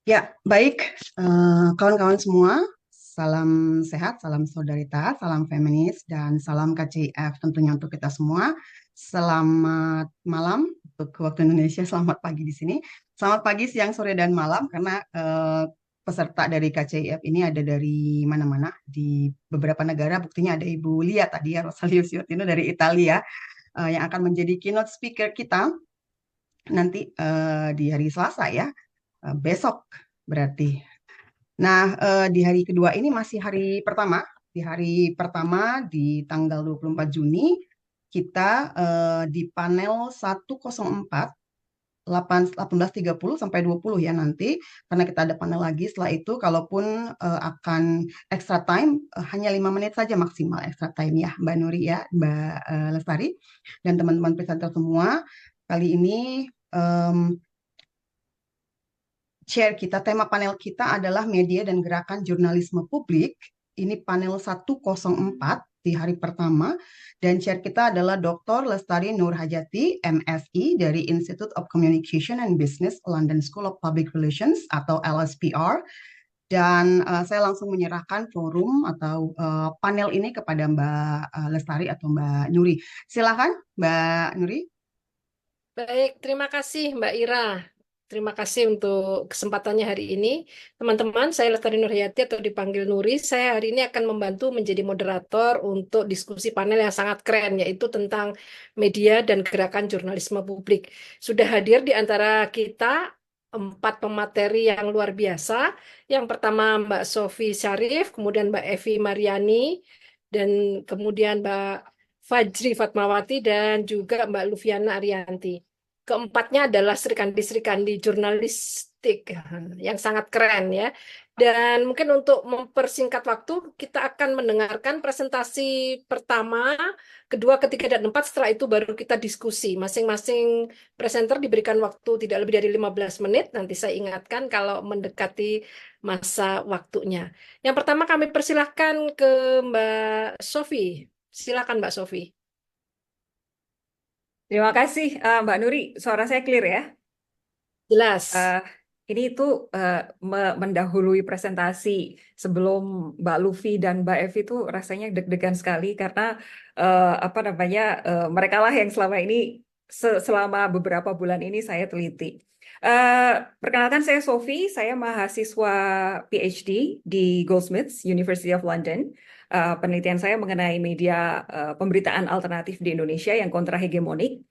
Ya, baik. Kawan-kawan semua, salam sehat, salam solidaritas, salam feminis, dan salam KCIF tentunya untuk kita semua. Selamat malam untuk waktu Indonesia, selamat pagi di sini. Selamat pagi, siang, sore, dan malam, karena peserta dari KCIF ini ada dari mana-mana, di beberapa negara. Buktinya ada Ibu Lia tadi ya, Rosalia Ciotino dari Italia, yang akan menjadi keynote speaker kita nanti di hari Selasa ya, besok berarti. Nah, di hari kedua ini masih hari pertama. Di hari pertama di tanggal 24 Juni, kita di panel 104, 18.30 sampai 20 ya nanti. Karena kita ada panel lagi setelah itu, kalaupun akan extra time, hanya 5 menit saja maksimal extra time ya, Mbak Nuri ya, Mbak Lestari, dan teman-teman presenter semua. Kali ini share kita, tema panel kita adalah media dan gerakan jurnalisme publik. Ini panel 104 di hari pertama. Dan share kita adalah Dr. Lestari Nurhajati, MSI dari Institute of Communication and Business, London School of Public Relations atau LSPR. Dan saya langsung menyerahkan forum atau panel ini kepada Mbak Lestari atau Mbak Nuri. Silakan Mbak Nuri. Baik, terima kasih Mbak Ira. Terima kasih untuk kesempatannya hari ini. Teman-teman, saya Lestari Nurhayati atau dipanggil Nuri. Saya hari ini akan membantu menjadi moderator untuk diskusi panel yang sangat keren, yaitu tentang media dan gerakan jurnalisme publik. Sudah hadir di antara kita empat pemateri yang luar biasa. Yang pertama Mbak Sofi Syarif, kemudian Mbak Evi Mariani, dan kemudian Mbak Fajri Fatmawati, dan juga Mbak Lufiana Arianti. Keempatnya adalah serikandi-serikandi jurnalistik yang sangat keren ya. Dan mungkin untuk mempersingkat waktu, kita akan mendengarkan presentasi pertama, kedua, ketiga, dan empat. Setelah itu baru kita diskusi. Masing-masing presenter diberikan waktu tidak lebih dari 15 menit. Nanti saya ingatkan kalau mendekati masa waktunya. Yang pertama kami persilahkan ke Mbak Sofi. Silakan Mbak Sofi. Terima kasih, Mbak Nuri. Suara saya clear ya? Jelas. Eh, ini itu mendahului presentasi sebelum Mbak Luffy dan Mbak Evi itu rasanya deg-degan sekali karena apa namanya mereka lah yang selama ini selama beberapa bulan ini saya teliti. Eh, Perkenalkan saya Sofi, saya mahasiswa PhD di Goldsmiths University of London. Penelitian saya mengenai media pemberitaan alternatif di Indonesia yang kontrahegemonik.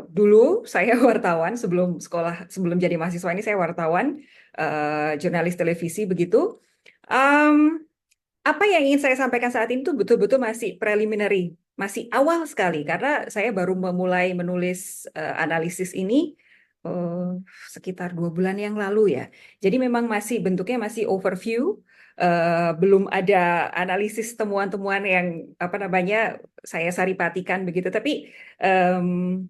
Dulu saya wartawan sebelum sekolah, sebelum jadi mahasiswa ini saya wartawan, jurnalis televisi begitu. Em, apa yang ingin saya sampaikan saat ini tuh betul-betul masih preliminary, masih awal sekali karena saya baru memulai menulis analisis ini eh, sekitar 2 bulan yang lalu ya. Jadi memang masih bentuknya masih overview, belum ada analisis temuan-temuan yang apa namanya saya saripatikan begitu. Tapi em,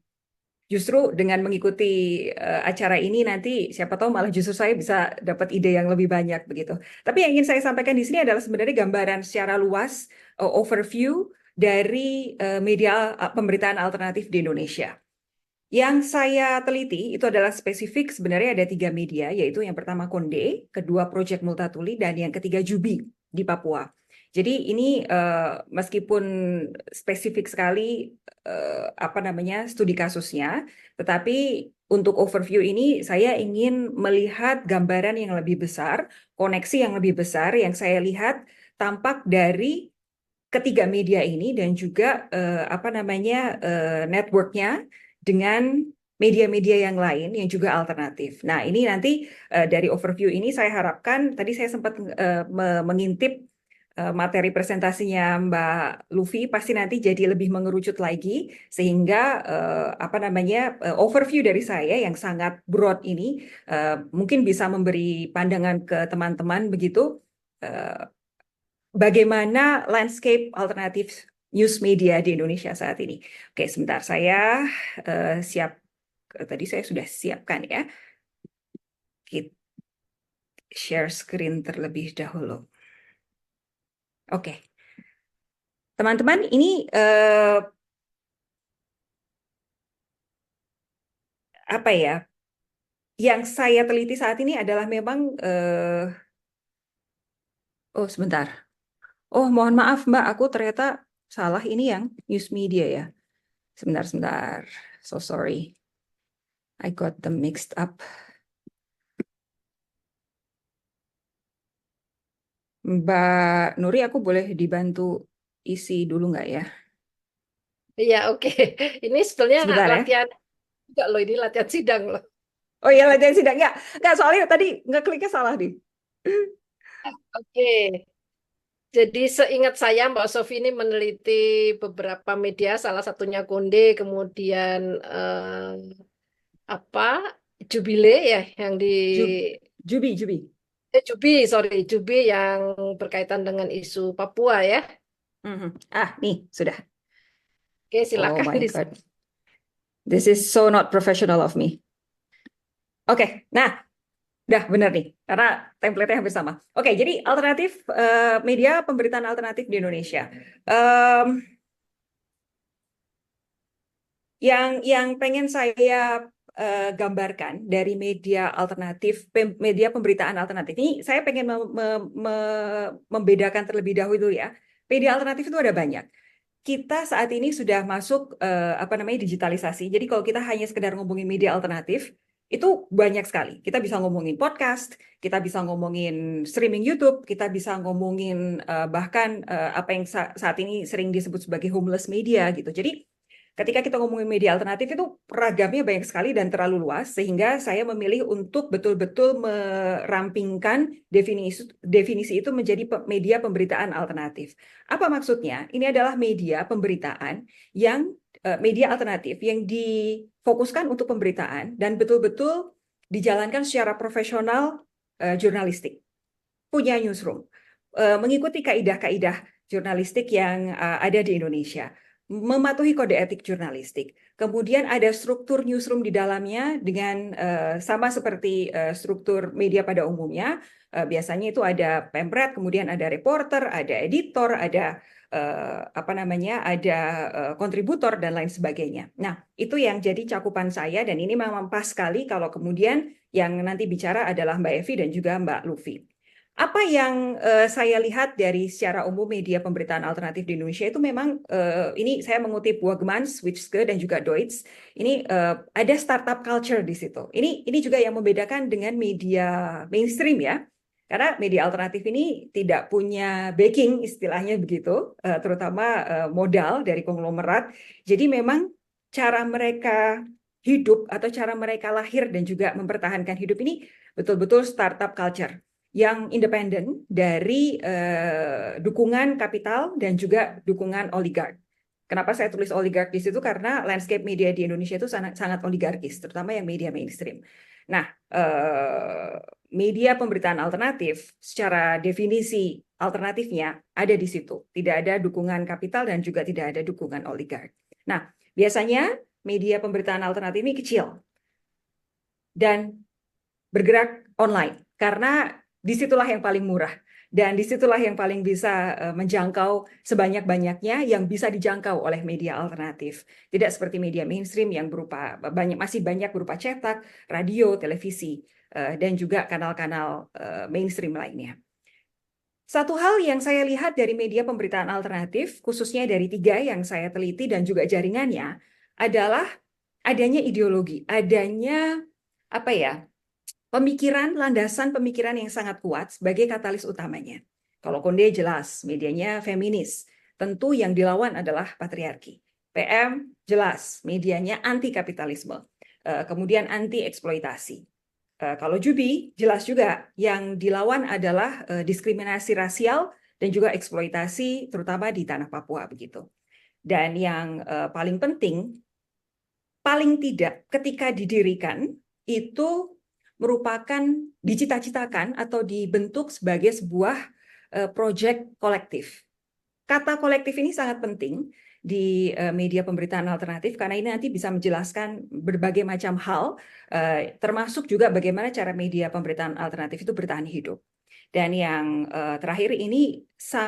justru dengan mengikuti acara ini nanti siapa tahu malah justru saya bisa dapat ide yang lebih banyak begitu. Tapi yang ingin saya sampaikan di sini adalah sebenarnya gambaran secara luas, overview dari media pemberitaan alternatif di Indonesia. Yang saya teliti itu adalah spesifik sebenarnya ada 3 media, yaitu yang pertama Konde, kedua Project Multatuli, dan yang ketiga Jubi di Papua. Jadi ini meskipun spesifik sekali apa namanya studi kasusnya, tetapi untuk overview ini saya ingin melihat gambaran yang lebih besar, koneksi yang lebih besar yang saya lihat tampak dari ketiga media ini dan juga apa namanya networknya dengan media-media yang lain yang juga alternatif. Nah, ini nanti dari overview ini saya harapkan tadi saya sempat mengintip materi presentasinya Mbak Luffy pasti nanti jadi lebih mengerucut lagi sehingga apa namanya overview dari saya yang sangat broad ini mungkin bisa memberi pandangan ke teman-teman begitu bagaimana landscape alternatif news media di Indonesia saat ini. Oke, sebentar saya siap. Tadi saya sudah siapkan ya. Kita share screen terlebih dahulu. Oke, teman-teman, ini apa ya? yang saya teliti saat ini adalah memang oh sebentar. Oh, mohon maaf Mbak, aku ternyata salah ini yang news media ya. Sebentar. So sorry. I got them mixed up. Mbak Nuri, aku boleh dibantu isi dulu nggak ya? Iya, oke. Ini sebetulnya Sebentar ya. latihan juga loh, ini latihan sidang loh. Oh iya, latihan sidang. Nggak, soalnya tadi ngekliknya salah nih. Oke. Jadi seingat saya Mbak Sofi ini meneliti beberapa media, salah satunya Konde, kemudian apa Jubile ya, yang di Ju- Jubi. Jubi, sorry Jubi yang berkaitan dengan isu Papua ya. Mhm. Ah, nih, sudah. Oke, Oh silakan my di. God. This is so not professional of me. Oke, nah, udah bener nih, karena template-nya hampir sama. Oke, jadi alternatif, media pemberitaan alternatif di Indonesia. Em, yang pengen saya gambarkan dari media alternatif, media pemberitaan alternatif ini, saya pengen membedakan terlebih dahulu ya. Media alternatif itu ada banyak. Kita saat ini sudah masuk apa namanya digitalisasi. Jadi kalau kita hanya sekedar ngomongin media alternatif, itu banyak sekali. Kita bisa ngomongin podcast, kita bisa ngomongin streaming YouTube, kita bisa ngomongin bahkan apa yang saat ini sering disebut sebagai homeless media gitu. Jadi ketika kita ngomongin media alternatif itu ragamnya banyak sekali dan terlalu luas, sehingga saya memilih untuk betul-betul merampingkan definisi itu menjadi media pemberitaan alternatif. Apa maksudnya? Ini adalah media pemberitaan yang media alternatif yang difokuskan untuk pemberitaan dan betul-betul dijalankan secara profesional jurnalistik, punya newsroom, mengikuti kaidah-kaidah jurnalistik yang ada di Indonesia, mematuhi kode etik jurnalistik. Kemudian ada struktur newsroom di dalamnya dengan sama seperti struktur media pada umumnya. Biasanya itu ada pemret, kemudian ada reporter, ada editor, ada apa namanya, ada kontributor dan lain sebagainya. Nah, itu yang jadi cakupan saya dan ini memang pas sekali kalau kemudian yang nanti bicara adalah Mbak Evi dan juga Mbak Lufi. Apa yang saya lihat dari secara umum media pemberitaan alternatif di Indonesia itu memang ini saya mengutip Wegmans, Switchke dan juga Deutsch. Ini ada startup culture di situ. Ini juga yang membedakan dengan media mainstream ya. Karena media alternatif ini tidak punya backing istilahnya begitu, terutama modal dari konglomerat. Jadi memang cara mereka hidup atau cara mereka lahir dan juga mempertahankan hidup ini betul-betul startup culture yang independen dari dukungan kapital dan juga dukungan oligark. Kenapa saya tulis oligark di situ? Karena landscape media di Indonesia itu sangat oligarkis, terutama yang media mainstream. Nah, media pemberitaan alternatif secara definisi alternatifnya ada di situ. Tidak ada dukungan kapital dan juga tidak ada dukungan oligark. Nah, biasanya media pemberitaan alternatif ini kecil dan bergerak online karena disitulah yang paling murah dan disitulah yang paling bisa menjangkau sebanyak-banyaknya yang bisa dijangkau oleh media alternatif. Tidak seperti media mainstream yang berupa masih banyak berupa cetak, radio, televisi, dan juga kanal-kanal mainstream lainnya. Satu hal yang saya lihat dari media pemberitaan alternatif, khususnya dari 3 yang saya teliti dan juga jaringannya, adalah adanya ideologi, adanya apa ya, landasan pemikiran yang sangat kuat sebagai katalis utamanya. Kalau Konde jelas, medianya feminis. Tentu yang dilawan adalah patriarki. PM jelas, medianya anti kapitalisme. Kemudian anti eksploitasi. Kalau Jubi jelas juga, yang dilawan adalah diskriminasi rasial dan juga eksploitasi terutama di tanah Papua begitu. Dan yang paling penting, paling tidak ketika didirikan itu merupakan dicita-citakan atau dibentuk sebagai sebuah proyek kolektif. Kata kolektif ini sangat penting di media pemberitaan alternatif karena ini nanti bisa menjelaskan berbagai macam hal, termasuk juga bagaimana cara media pemberitaan alternatif itu bertahan hidup. Dan yang terakhir ini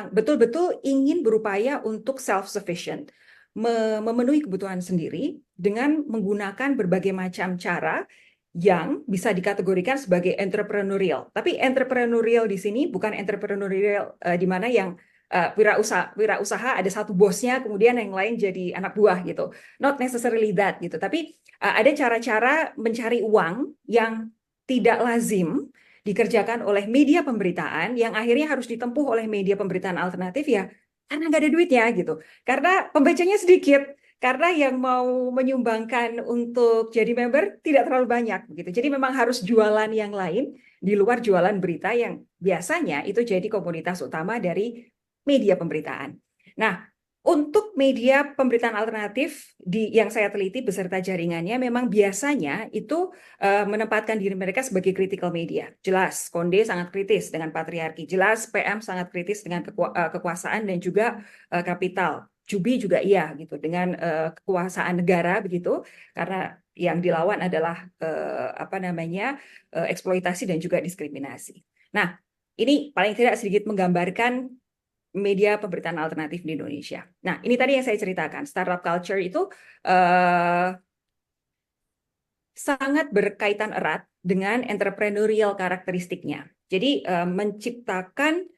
betul-betul ingin berupaya untuk self-sufficient, memenuhi kebutuhan sendiri dengan menggunakan berbagai macam cara yang bisa dikategorikan sebagai entrepreneurial. Tapi entrepreneurial di sini bukan entrepreneurial di mana yang wirausaha ada satu bosnya, kemudian yang lain jadi anak buah gitu. Not necessarily that gitu. Tapi ada cara-cara mencari uang yang tidak lazim dikerjakan oleh media pemberitaan yang akhirnya harus ditempuh oleh media pemberitaan alternatif ya karena nggak ada duitnya gitu. Karena pembacanya sedikit, karena yang mau menyumbangkan untuk jadi member tidak terlalu banyak begitu. Jadi memang harus jualan yang lain di luar jualan berita yang biasanya itu jadi komoditas utama dari media pemberitaan. Nah, untuk media pemberitaan alternatif yang saya teliti beserta jaringannya memang biasanya itu menempatkan diri mereka sebagai critical media. Jelas, Konde sangat kritis dengan patriarki. Jelas, PM sangat kritis dengan kekuasaan dan juga kapital. Jubi juga iya gitu dengan kekuasaan negara begitu karena yang dilawan adalah eksploitasi dan juga diskriminasi. Nah, ini paling tidak sedikit menggambarkan media pemberitaan alternatif di Indonesia. Nah, ini tadi yang saya ceritakan. Startup culture itu sangat berkaitan erat dengan entrepreneurial karakteristiknya. Jadi menciptakan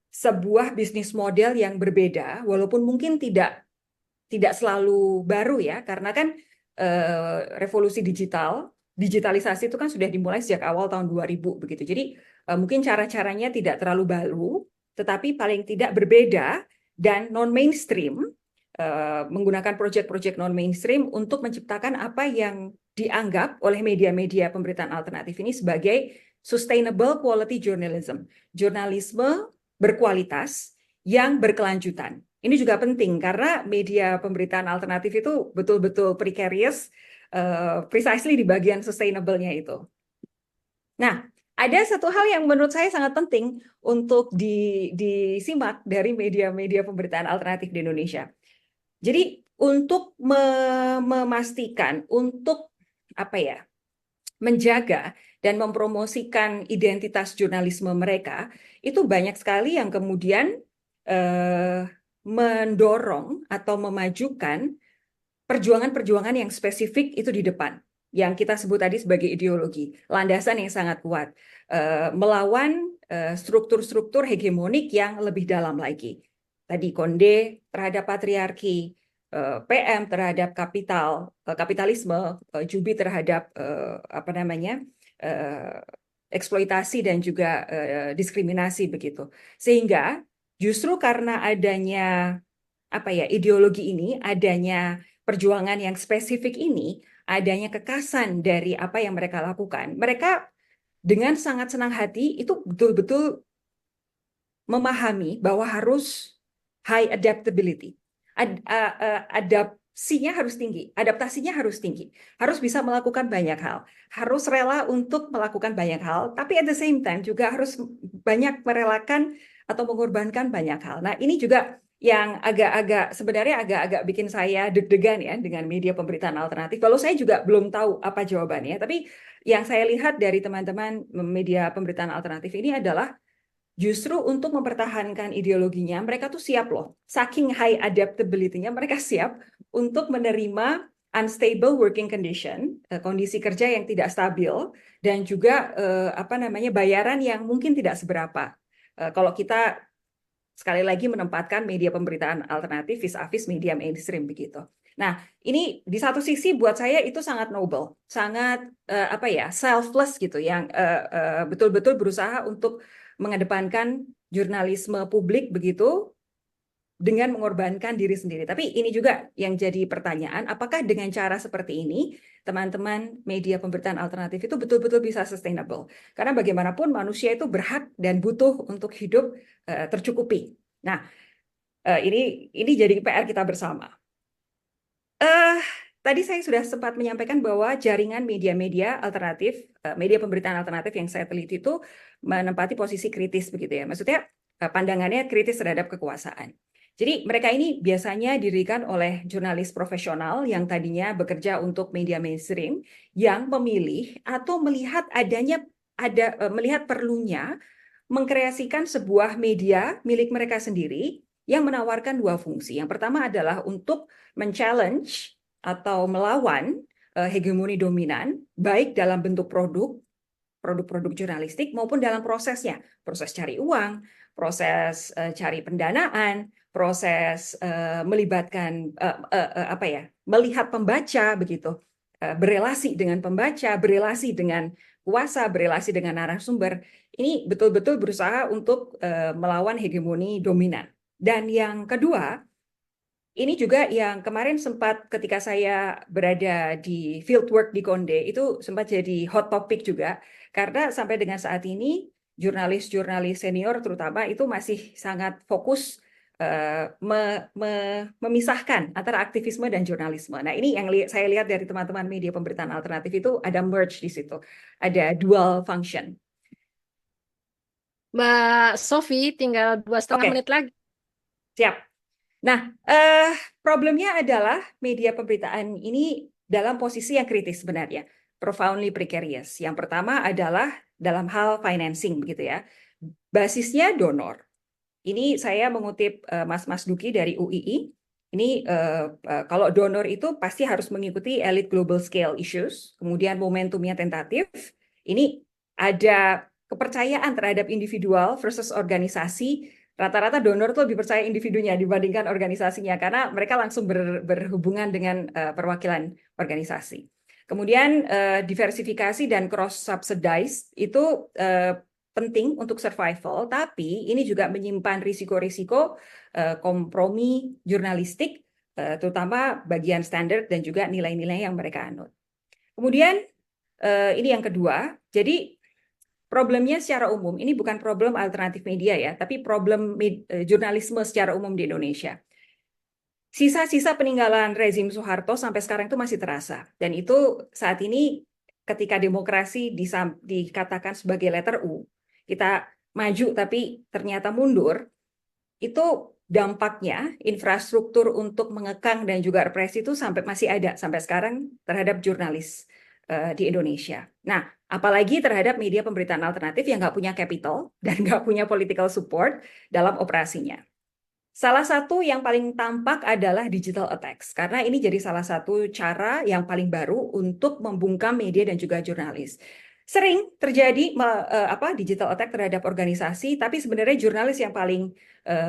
sebuah bisnis model yang berbeda, walaupun mungkin tidak selalu baru ya, karena kan revolusi digitalisasi itu kan sudah dimulai sejak awal tahun 2000 begitu. Jadi mungkin cara-caranya tidak terlalu baru, tetapi paling tidak berbeda dan non-mainstream, menggunakan proyek-proyek non-mainstream untuk menciptakan apa yang dianggap oleh media-media pemberitaan alternatif ini sebagai sustainable quality journalism. Jurnalisme berkualitas yang berkelanjutan. Ini juga penting karena media pemberitaan alternatif itu betul-betul precarious, precisely di bagian sustainable-nya itu. Nah, ada satu hal yang menurut saya sangat penting untuk disimak dari media-media pemberitaan alternatif di Indonesia. Jadi untuk memastikan, untuk menjaga dan mempromosikan identitas jurnalisme mereka, itu banyak sekali yang kemudian mendorong atau memajukan perjuangan-perjuangan yang spesifik itu di depan, yang kita sebut tadi sebagai ideologi, landasan yang sangat kuat, melawan struktur-struktur hegemonik yang lebih dalam lagi. Tadi Konde terhadap patriarki, PM terhadap kapitalisme, Jubi terhadap eksploitasi dan juga diskriminasi begitu. Sehingga justru karena adanya ideologi ini, adanya perjuangan yang spesifik ini, adanya kekasan dari apa yang mereka lakukan, mereka dengan sangat senang hati itu betul-betul memahami bahwa harus high adaptability. Adaptasinya harus tinggi, harus bisa melakukan banyak hal, harus rela untuk melakukan banyak hal, tapi at the same time juga harus banyak merelakan atau mengorbankan banyak hal. Nah, ini juga yang sebenarnya agak bikin saya deg-degan ya dengan media pemberitaan alternatif. Kalau saya juga belum tahu apa jawabannya, tapi yang saya lihat dari teman-teman media pemberitaan alternatif ini adalah justru untuk mempertahankan ideologinya, mereka tuh siap loh. Saking high adaptability-nya, mereka siap untuk menerima unstable working condition, kondisi kerja yang tidak stabil, dan juga bayaran yang mungkin tidak seberapa. Kalau kita sekali lagi menempatkan media pemberitaan alternatif vis-a-vis media mainstream begitu. Nah, ini di satu sisi buat saya itu sangat noble, sangat selfless gitu, yang betul-betul berusaha untuk mengedepankan jurnalisme publik begitu dengan mengorbankan diri sendiri. Tapi ini juga yang jadi pertanyaan, apakah dengan cara seperti ini teman-teman media pemberitaan alternatif itu betul-betul bisa sustainable? Karena bagaimanapun manusia itu berhak dan butuh untuk hidup tercukupi. Nah, ini jadi PR kita bersama. Tadi saya sudah sempat menyampaikan bahwa jaringan media-media alternatif, media pemberitaan alternatif yang saya teliti itu menempati posisi kritis begitu ya. Maksudnya pandangannya kritis terhadap kekuasaan. Jadi mereka ini biasanya didirikan oleh jurnalis profesional yang tadinya bekerja untuk media mainstream yang memilih atau melihat melihat perlunya mengkreasikan sebuah media milik mereka sendiri yang menawarkan dua fungsi. Yang pertama adalah untuk men-challenge atau melawan hegemoni dominan, baik dalam bentuk produk-produk jurnalistik maupun dalam prosesnya, proses cari uang, proses cari pendanaan, proses melibatkan melihat pembaca begitu, berelasi dengan pembaca, berelasi dengan kuasa, berelasi dengan narasumber. Ini betul-betul berusaha untuk melawan hegemoni dominan. Dan yang kedua, ini juga yang kemarin sempat ketika saya berada di fieldwork di Konde, itu sempat jadi hot topic juga, karena sampai dengan saat ini jurnalis-jurnalis senior terutama itu masih sangat fokus memisahkan antara aktivisme dan jurnalisme. Nah, ini yang saya lihat dari teman-teman media pemberitaan alternatif itu ada merge di situ, ada dual function. Mbak Sofi, tinggal 2,5 Oke. menit lagi. Siap. Nah, problemnya adalah media pemberitaan ini dalam posisi yang kritis sebenarnya, profoundly precarious. Yang pertama adalah dalam hal financing, begitu ya. Basisnya donor. Ini saya mengutip Mas Duki dari UII. Ini kalau donor itu pasti harus mengikuti elite global scale issues, kemudian momentumnya tentatif. Ini ada kepercayaan terhadap individual versus organisasi. Rata-rata donor tuh lebih percaya individunya dibandingkan organisasinya karena mereka langsung berhubungan dengan perwakilan organisasi. Kemudian diversifikasi dan cross subsidize itu penting untuk survival, tapi ini juga menyimpan risiko-risiko kompromi jurnalistik, terutama bagian standar dan juga nilai-nilai yang mereka anut. Kemudian ini yang kedua, jadi problemnya secara umum, ini bukan problem alternatif media ya, tapi problem jurnalisme secara umum di Indonesia. Sisa-sisa peninggalan rezim Soeharto sampai sekarang itu masih terasa. Dan itu saat ini ketika demokrasi dikatakan sebagai letter U, kita maju tapi ternyata mundur, itu dampaknya infrastruktur untuk mengekang dan juga represi itu masih ada sampai sekarang terhadap jurnalis di Indonesia. Nah, apalagi terhadap media pemberitaan alternatif yang nggak punya capital dan nggak punya political support dalam operasinya. Salah satu yang paling tampak adalah digital attacks, karena ini jadi salah satu cara yang paling baru untuk membungkam media dan juga jurnalis. Sering terjadi digital attack terhadap organisasi, tapi sebenarnya jurnalis yang paling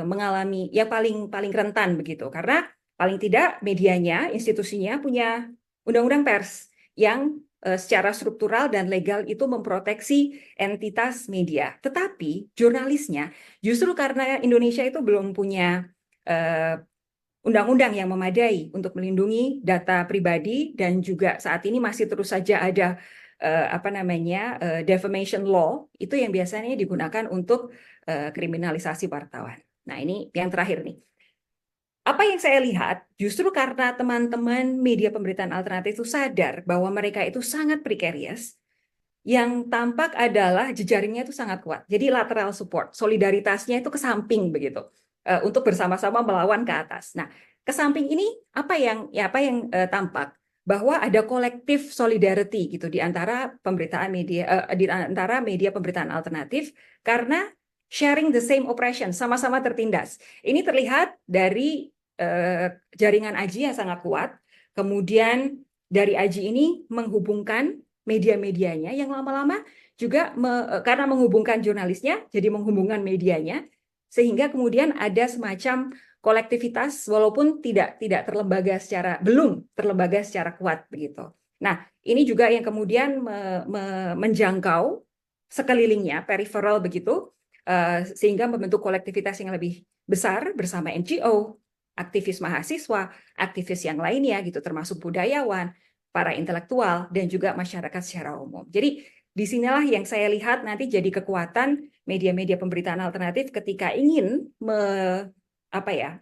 mengalami, yang paling rentan begitu, karena paling tidak medianya, institusinya punya undang-undang pers yang secara struktural dan legal itu memproteksi entitas media. Tetapi jurnalisnya justru karena Indonesia itu belum punya undang-undang yang memadai untuk melindungi data pribadi dan juga saat ini masih terus saja ada defamation law itu yang biasanya digunakan untuk kriminalisasi wartawan. Nah, ini yang terakhir nih. Apa yang saya lihat, justru karena teman-teman media pemberitaan alternatif itu sadar bahwa mereka itu sangat precarious, yang tampak adalah jejaringnya itu sangat kuat. Jadi lateral support, solidaritasnya itu ke samping begitu, untuk bersama-sama melawan ke atas. Nah, ke samping ini apa yang tampak? Bahwa ada kolektif solidarity gitu di antara pemberitaan media, di antara media pemberitaan alternatif karena sharing the same oppression, sama-sama tertindas. Ini terlihat dari jaringan AJI yang sangat kuat, kemudian dari AJI ini menghubungkan media-medianya yang lama-lama juga karena menghubungkan jurnalisnya, jadi menghubungkan medianya, sehingga kemudian ada semacam kolektivitas walaupun belum terlembaga secara kuat begitu. Nah, ini juga yang kemudian menjangkau sekelilingnya, peripheral begitu, sehingga membentuk kolektivitas yang lebih besar bersama NGO, aktivis mahasiswa, aktivis yang lainnya gitu, termasuk budayawan, para intelektual, dan juga masyarakat secara umum. Jadi disinilah yang saya lihat nanti jadi kekuatan media-media pemberitaan alternatif ketika ingin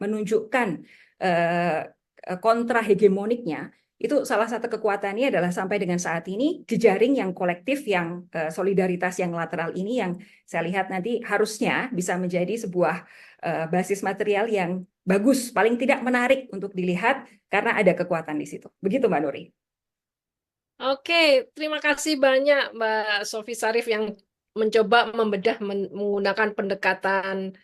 menunjukkan kontra hegemoniknya. Itu salah satu kekuatannya adalah sampai dengan saat ini jejaring yang kolektif, yang solidaritas yang lateral ini yang saya lihat nanti harusnya bisa menjadi sebuah basis material yang bagus, paling tidak menarik untuk dilihat karena ada kekuatan di situ. Begitu Mbak Nuri. Oke, terima kasih banyak Mbak Sofi Sarif yang mencoba membedah menggunakan pendekatan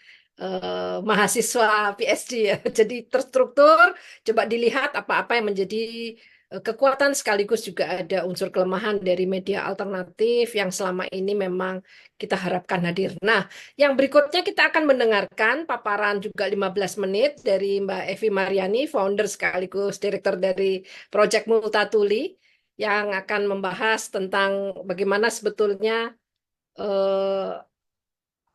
mahasiswa PhD ya. Jadi terstruktur, coba dilihat apa-apa yang menjadi kekuatan sekaligus juga ada unsur kelemahan dari media alternatif yang selama ini memang kita harapkan hadir. Nah, yang berikutnya kita akan mendengarkan paparan juga 15 menit dari Mbak Evi Mariani, founder sekaligus direktur dari Project Multatuli, yang akan membahas tentang bagaimana sebetulnya eh,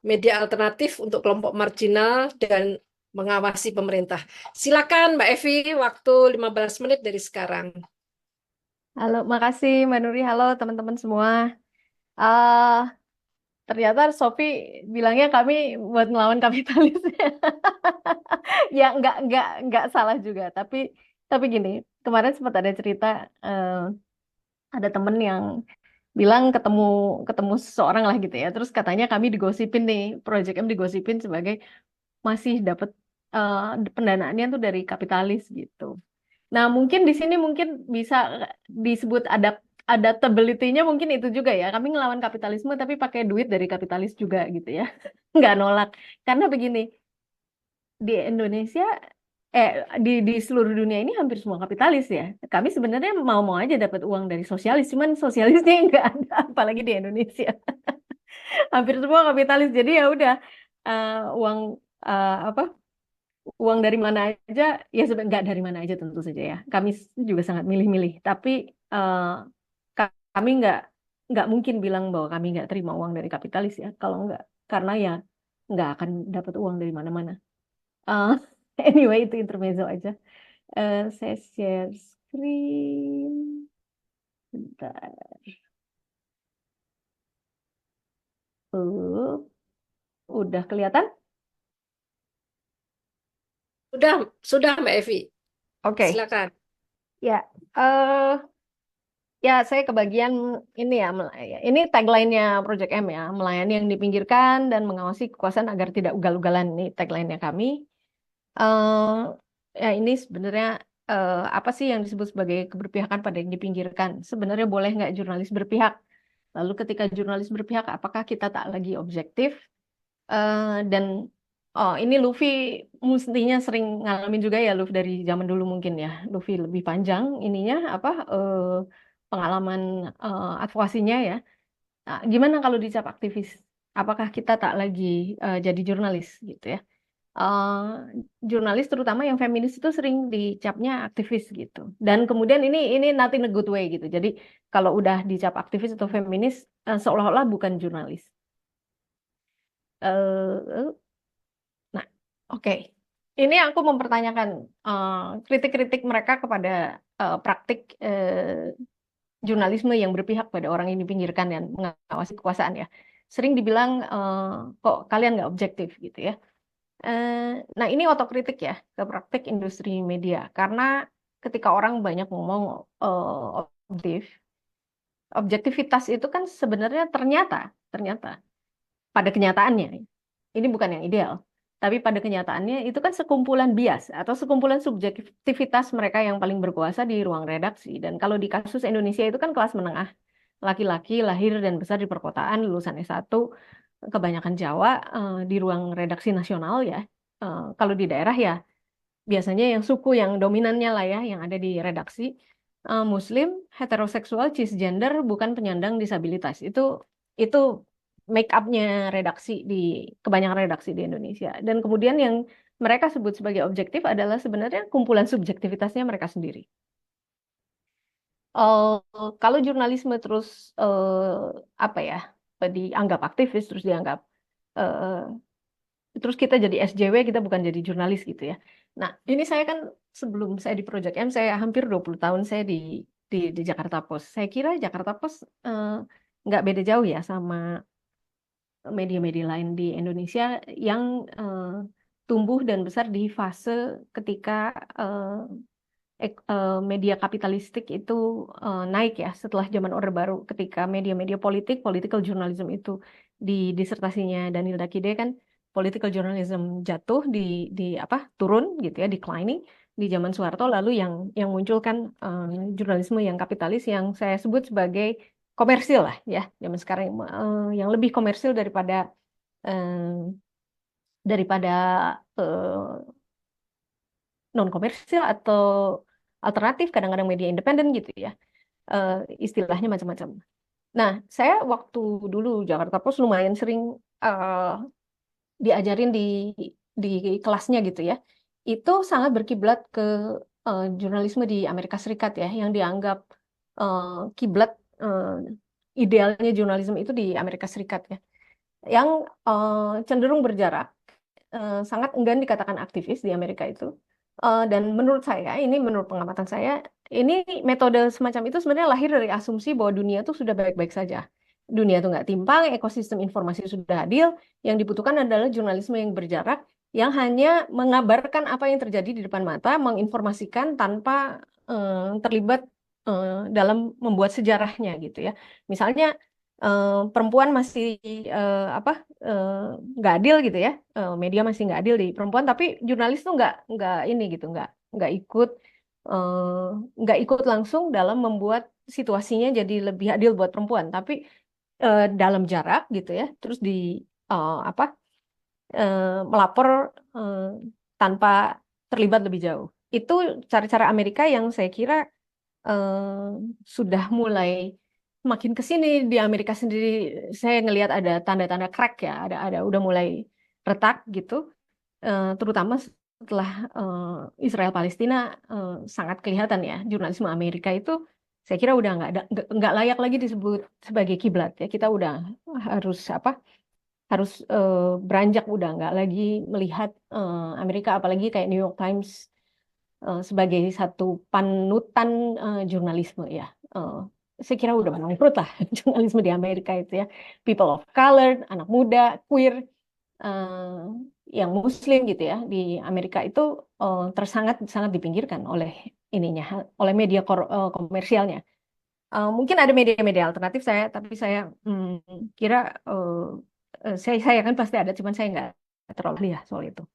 media alternatif untuk kelompok marginal dan mengawasi pemerintah. Silakan Mbak Evi, waktu 15 menit dari sekarang. Halo, makasih Mbak Nuri. Halo teman-teman semua. Ah, ternyata Sofi bilangnya kami buat melawan kapitalis. Ya, nggak salah juga. Tapi gini, kemarin sempat ada cerita, ada temen yang bilang ketemu ketemu seseorang lah gitu ya. Terus katanya kami digosipin nih, Project M digosipin sebagai masih dapat eh, pendanaannya tuh dari kapitalis gitu. Nah, mungkin di sini mungkin bisa disebut adaptability-nya mungkin itu juga ya. Kami ngelawan kapitalisme tapi pakai duit dari kapitalis juga gitu ya. Nggak nolak. Karena begini, di Indonesia di seluruh dunia ini hampir semua kapitalis ya. Kami sebenarnya mau-mau aja dapat uang dari sosialis, cuman sosialisnya nggak ada, apalagi di Indonesia. Hampir semua kapitalis. Jadi ya udah uang apa uang dari mana aja, ya sebenarnya nggak dari mana aja tentu saja ya. Kami juga sangat milih-milih, tapi eh, kami nggak mungkin bilang bahwa kami nggak terima uang dari kapitalis ya. Kalau nggak, karena ya nggak akan dapat uang dari mana-mana. Eh, anyway, itu intermezzo aja. Saya share screen. Bentar. Udah kelihatan? Sudah Mbak Evi. Oke. Silakan. Ya, eh ya, saya kebagian ini ya. Ini tagline-nya Project M ya, melayani yang dipinggirkan dan mengawasi kekuasaan agar tidak ugal-ugalan. Ini tagline-nya kami. eh Ya, ini sebenarnya apa sih yang disebut sebagai keberpihakan pada yang dipinggirkan? Sebenarnya boleh nggak jurnalis berpihak? Lalu ketika jurnalis berpihak, apakah kita tak lagi objektif? Dan oh, ini Luffy mestinya sering ngalamin juga ya, Luffy dari zaman dulu mungkin ya. Luffy lebih panjang ininya apa pengalaman advokasinya ya. Nah, gimana kalau dicap aktivis? Apakah kita tak lagi jadi jurnalis gitu ya? Eh, Jurnalis terutama yang feminis itu sering dicapnya aktivis gitu. Dan kemudian ini not in a good way gitu. Jadi kalau udah dicap aktivis atau feminis seolah-olah bukan jurnalis. Eh, Nah, oke. Ini aku mempertanyakan kritik-kritik mereka kepada praktik jurnalisme yang berpihak pada orang yang dipinggirkan dan mengawasi kekuasaan ya. Sering dibilang kok kalian nggak objektif gitu ya. Nah, ini otokritik ya ke praktik industri media. Karena ketika orang banyak ngomong objektif, objektivitas itu kan sebenarnya ternyata pada kenyataannya, ini bukan yang ideal, tapi pada kenyataannya itu kan sekumpulan bias atau sekumpulan subjektivitas mereka yang paling berkuasa di ruang redaksi. Dan kalau di kasus Indonesia itu kan kelas menengah, laki-laki lahir dan besar di perkotaan, lulusan S1, kebanyakan Jawa di ruang redaksi nasional ya. Kalau di daerah ya biasanya yang suku yang dominannya lah ya yang ada di redaksi Muslim, heteroseksual, cisgender, bukan penyandang disabilitas. Itu make up-nya redaksi di kebanyakan redaksi di Indonesia. Dan kemudian yang mereka sebut sebagai objektif adalah sebenarnya kumpulan subjektivitasnya mereka sendiri. Kalau jurnalisme terus apa ya dianggap aktivis, terus dianggap eh, terus kita jadi SJW, kita bukan jadi jurnalis gitu ya. Nah, ini saya kan sebelum saya di Project M, saya hampir 20 tahun saya di Jakarta Post. Saya kira Jakarta Post nggak beda jauh ya sama media-media lain di Indonesia yang tumbuh dan besar di fase ketika media kapitalistik itu naik ya setelah zaman Orde Baru, ketika media-media politik, political journalism itu di disertasinya Daniel Dakide kan political journalism jatuh di apa turun gitu ya, declining di zaman Soeharto, lalu yang muncul kan jurnalisme yang kapitalis yang saya sebut sebagai komersil lah ya zaman sekarang, yang lebih komersil daripada non komersil atau alternatif, kadang-kadang media independen gitu ya. Istilahnya macam-macam. Nah, saya waktu dulu Jakarta Post lumayan sering diajarin di kelasnya gitu ya. Itu sangat berkiblat ke jurnalisme di Amerika Serikat ya, yang dianggap kiblat idealnya jurnalisme itu di Amerika Serikat ya, yang cenderung berjarak, sangat enggan dikatakan aktivis di Amerika itu. Dan menurut saya, ini menurut pengamatan saya, ini metode semacam itu sebenarnya lahir dari asumsi bahwa dunia itu sudah baik-baik saja. Dunia itu nggak timpang, ekosistem informasi sudah adil, yang dibutuhkan adalah jurnalisme yang berjarak, yang hanya mengabarkan apa yang terjadi di depan mata, menginformasikan tanpa terlibat dalam membuat sejarahnya gitu ya. Misalnya perempuan masih apa nggak adil gitu ya, media masih nggak adil di perempuan, tapi jurnalis tuh nggak ini gitu, nggak ikut eh, nggak ikut langsung dalam membuat situasinya jadi lebih adil buat perempuan, tapi dalam jarak gitu ya, terus di apa melapor eh, tanpa terlibat lebih jauh. Itu cara-cara Amerika yang saya kira sudah mulai makin ke sini. Di Amerika sendiri saya ngelihat ada tanda-tanda crack ya, ada udah mulai retak gitu. Terutama setelah Israel Palestina sangat kelihatan ya, jurnalisme Amerika itu saya kira udah nggak layak lagi disebut sebagai kiblat ya. Kita udah harus apa? Harus beranjak, udah nggak lagi melihat Amerika, apalagi kayak New York Times sebagai satu panutan jurnalisme ya. Eh, saya kira udah bangkrut lah jurnalisme di Amerika itu ya. People of color, anak muda, queer, eh, yang Muslim gitu ya di Amerika itu tersangat sangat dipinggirkan oleh ininya, oleh media komersialnya. Mungkin ada media-media alternatif saya, tapi saya kira saya kan pasti ada, cuman saya nggak terlalu lihat soal itu.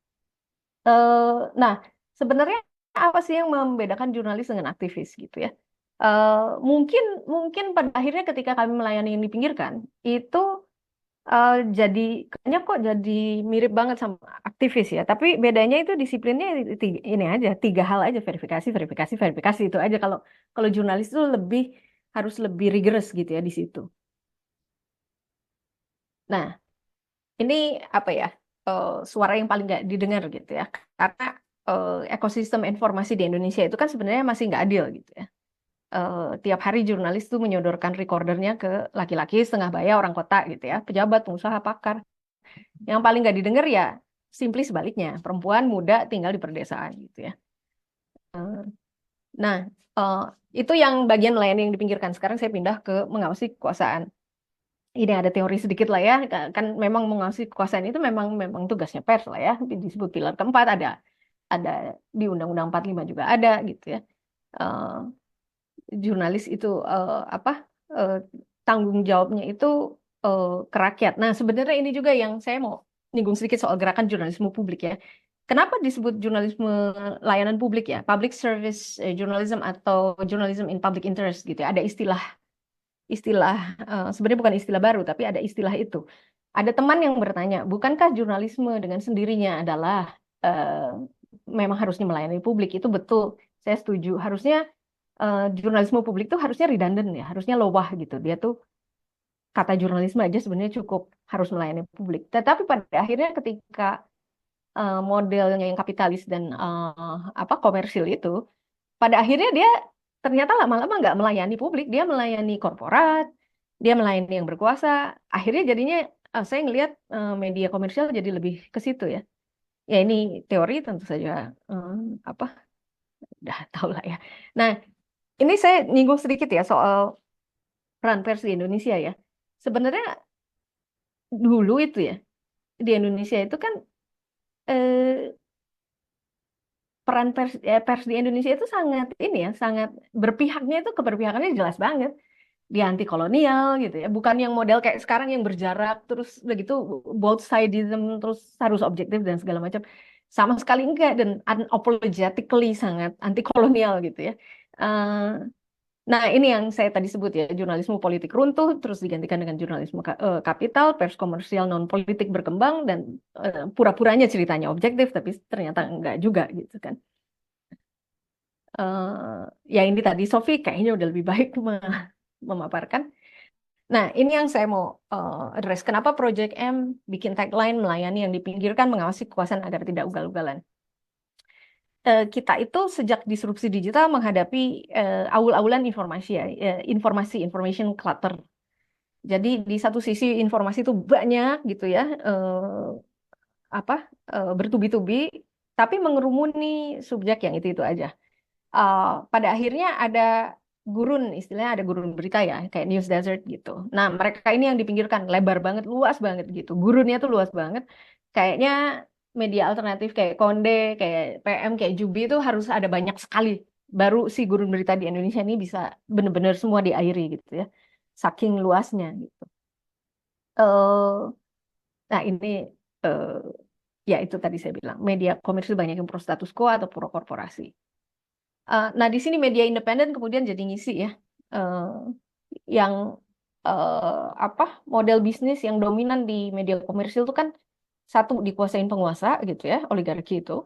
Nah, sebenarnya apa sih yang membedakan jurnalis dengan aktivis gitu ya? Eh, mungkin mungkin pada akhirnya ketika kami melayani yang dipinggirkan itu jadi kayaknya kok jadi mirip banget sama aktivis ya. Tapi bedanya itu disiplinnya ini aja, tiga hal aja: verifikasi, verifikasi, verifikasi, itu aja. Kalau kalau jurnalis itu harus lebih rigorous gitu ya di situ. Nah, ini apa ya, suara yang paling nggak didengar gitu ya, karena ekosistem informasi di Indonesia itu kan sebenarnya masih nggak adil gitu ya. Tiap hari jurnalis tuh menyodorkan recordernya ke laki-laki setengah baya, orang kota gitu ya, pejabat, pengusaha, pakar. Yang paling nggak didengar ya simply sebaliknya, perempuan muda tinggal di perdesaan gitu ya. Eh, Nah, eh, itu yang bagian melayani yang dipinggirkan. Sekarang saya pindah ke mengawasi kekuasaan. Ini ada teori sedikit lah ya, kan memang mengawasi kekuasaan itu memang memang tugasnya pers lah ya, disebut pilar keempat, ada di Undang-Undang 45 juga ada gitu ya. Eh, Jurnalis itu apa eh, tanggung jawabnya itu ke rakyat. Nah, sebenarnya ini juga yang saya mau nyinggung sedikit soal gerakan jurnalisme publik ya. Kenapa disebut jurnalisme layanan publik ya? Public service journalism atau journalism in public interest gitu ya. Ada istilah sebenarnya bukan istilah baru, tapi ada istilah itu. Ada teman yang bertanya, bukankah jurnalisme dengan sendirinya adalah memang harusnya melayani publik? Itu betul, saya setuju. Harusnya jurnalisme publik itu harusnya redundant ya, harusnya lowah gitu. Dia tuh kata jurnalisme aja sebenarnya cukup harus melayani publik. Tetapi pada akhirnya ketika modelnya yang kapitalis dan apa komersil itu, pada akhirnya dia ternyata lama-lama nggak melayani publik, dia melayani korporat, dia melayani yang berkuasa. Akhirnya jadinya saya ngelihat media komersial jadi lebih ke situ ya. Ya ini teori tentu saja apa udah tahu lah ya. Nah, ini saya nyinggung sedikit ya soal peran pers di Indonesia ya. Sebenarnya dulu itu ya di Indonesia itu kan eh, peran pers di Indonesia itu sangat ini ya, sangat berpihaknya, itu keberpihakannya jelas banget. Dia anti kolonial gitu ya, bukan yang model kayak sekarang yang berjarak terus begitu both sidism terus harus objektif dan segala macam. Sama sekali enggak, dan unapologetically sangat anti kolonial gitu ya. Eh, Nah, ini yang saya tadi sebut ya, jurnalisme politik runtuh, terus digantikan dengan jurnalisme kapital, pers komersial non politik berkembang, dan pura-puranya ceritanya objektif, tapi ternyata enggak juga gitu kan. Ya ini tadi Sofi kayaknya udah lebih baik memaparkan. Nah, ini yang saya mau address. Kenapa Project M bikin tagline melayani yang dipinggirkan, mengawasi kekuasaan agar tidak ugal-ugalan. Kita itu sejak disrupsi digital menghadapi aul-aulan informasi ya, information clutter. Jadi di satu sisi informasi itu banyak gitu ya, bertubi-tubi, tapi mengerumuni subjek yang itu aja. Pada akhirnya ada gurun, istilahnya ada gurun berita ya, kayak news desert gitu. Nah, mereka ini yang dipinggirkan, lebar banget, luas banget gitu. Gurunnya tuh luas banget. Kayaknya media alternatif kayak Konde, kayak PM, kayak Jubi itu harus ada banyak sekali. Baru si gurun berita di Indonesia ini bisa benar-benar semua diairi gitu ya. Saking luasnya gitu. Eh, nah, ini eh, ya itu tadi saya bilang, media komersil banyak yang pro status quo atau pro korporasi. Nah, di sini media independen kemudian jadi ngisi ya, eh, yang apa model bisnis yang dominan di media komersil itu kan satu dikuasain penguasa gitu ya, oligarki itu,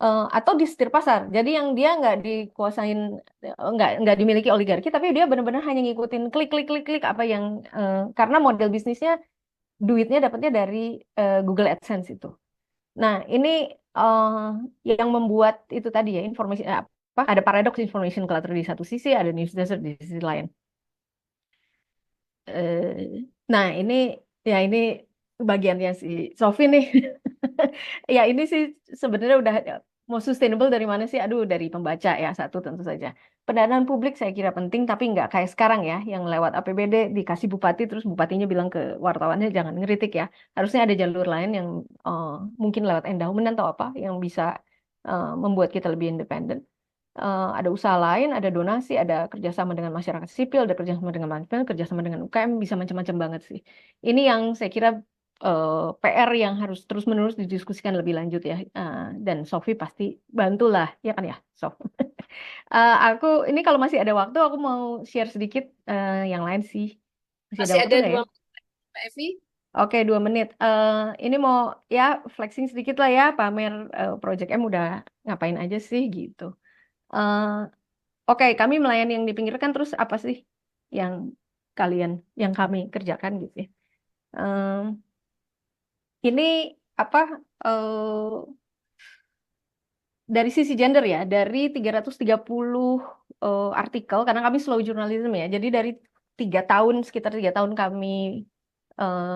atau disetir pasar. Jadi yang dia nggak dikuasain, nggak dimiliki oligarki, tapi dia benar-benar hanya ngikutin klik klik klik klik apa yang karena model bisnisnya duitnya dapatnya dari Google AdSense itu. Nah, ini yang membuat itu tadi ya informasi apa ada paradoks information clutter di satu sisi, ada news desert di sisi lain. Nah, ini bagiannya si Sofi nih. Ya, ini sih sebenarnya udah mau sustainable dari mana sih? Aduh, dari pembaca ya satu tentu saja. Pendanaan publik saya kira penting, tapi nggak kayak sekarang ya, yang lewat APBD dikasih bupati, terus bupatinya bilang ke wartawannya jangan ngeritik ya. Harusnya ada jalur lain yang mungkin lewat endowment atau apa, yang bisa membuat kita lebih independen. Ada usaha lain, ada donasi, ada kerjasama dengan masyarakat sipil, ada kerjasama dengan manajemen, kerjasama dengan UKM, bisa macam-macam banget sih. Ini yang saya kira PR yang harus terus-menerus didiskusikan lebih lanjut ya. Dan Sofi pasti bantulah, ya kan ya, Sof. Aku ini kalau masih ada waktu, aku mau share sedikit yang lain sih. Masih ada Masih waktu ada nggak ya? 2 menit, Mbak Evi. Oke, 2 menit. Ini mau ya flexing sedikit lah ya, pamer Project M udah ngapain aja sih gitu. Eh, Oke, kami melayani yang dipinggirkan terus apa sih yang yang kami kerjakan gitu ya. Em, ini apa dari sisi gender ya, dari 330 artikel karena kami slow journalism ya. Jadi dari sekitar 3 tahun kami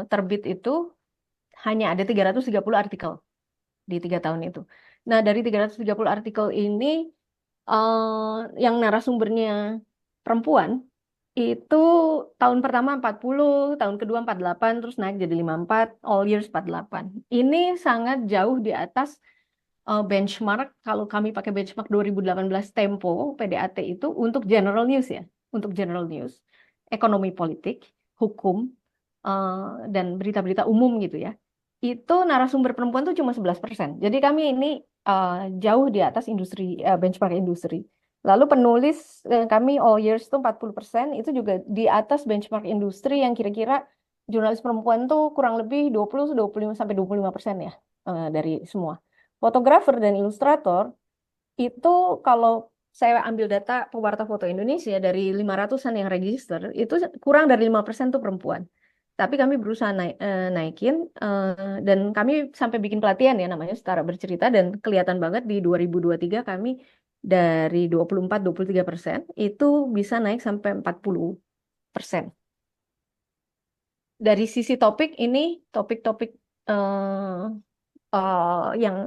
terbit itu hanya ada 330 artikel di 3 tahun itu. Nah, dari 330 artikel ini yang narasumbernya perempuan itu tahun pertama 40, tahun kedua 48, terus naik jadi 54, all years 48. Ini sangat jauh di atas benchmark, kalau kami pakai benchmark 2018 Tempo, PDAT itu untuk general news ya, untuk general news, ekonomi politik, hukum, dan berita-berita umum gitu ya. Itu narasumber perempuan tuh cuma 11%. Jadi kami ini jauh di atas industri, benchmark industri. Lalu penulis kami all years tuh 40%, itu juga di atas benchmark industri yang kira-kira jurnalis perempuan tuh kurang lebih 25 sampai 25% ya dari semua. Fotografer dan ilustrator itu kalau saya ambil data pewarta foto Indonesia dari 500-an yang register, itu kurang dari 5% tuh perempuan. Tapi kami berusaha naikin dan kami sampai bikin pelatihan ya namanya Setara Bercerita dan kelihatan banget di 2023 kami dari 24-23% itu bisa naik sampai 40%. Dari sisi topik ini topik-topik yang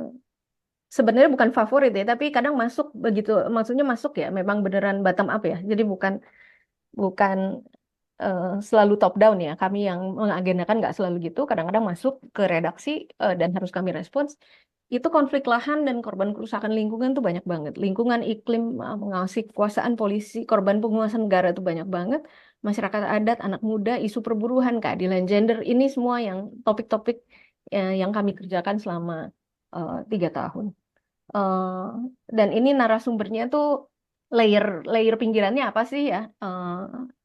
sebenarnya bukan favorit ya, tapi kadang masuk begitu, maksudnya masuk ya, memang beneran bottom up ya. Jadi bukan bukan selalu top down ya. Kami yang mengagendakan nggak selalu gitu. Kadang-kadang masuk ke redaksi dan harus kami respons. Itu konflik lahan dan korban kerusakan lingkungan tuh banyak banget. Lingkungan, iklim, mengawasi kekuasaan polisi, korban penguasaan negara itu banyak banget. Masyarakat adat, anak muda, isu perburuan, keadilan gender, ini semua yang topik-topik yang kami kerjakan selama 3 tahun. Eh, dan ini narasumbernya tuh layer layer pinggirannya apa sih ya?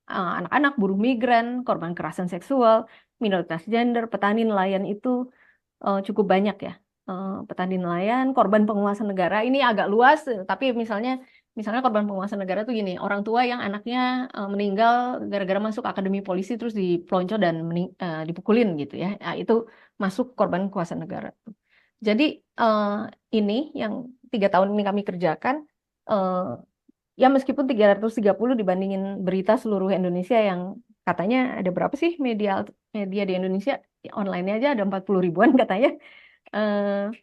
Anak-anak, buruh migran, korban kekerasan seksual, minoritas gender, petani nelayan itu cukup banyak ya. Petani nelayan, korban penguasaan negara ini agak luas, tapi misalnya misalnya korban penguasaan negara tuh gini, orang tua yang anaknya meninggal gara-gara masuk akademi polisi terus dipelonco dan dipukulin gitu ya. Nah, itu masuk korban penguasaan negara. Jadi eh, ini yang 3 tahun ini kami kerjakan, eh, ya meskipun 330 dibandingin berita seluruh Indonesia yang katanya ada berapa sih media di Indonesia, online aja ada 40 ribuan katanya. Eh,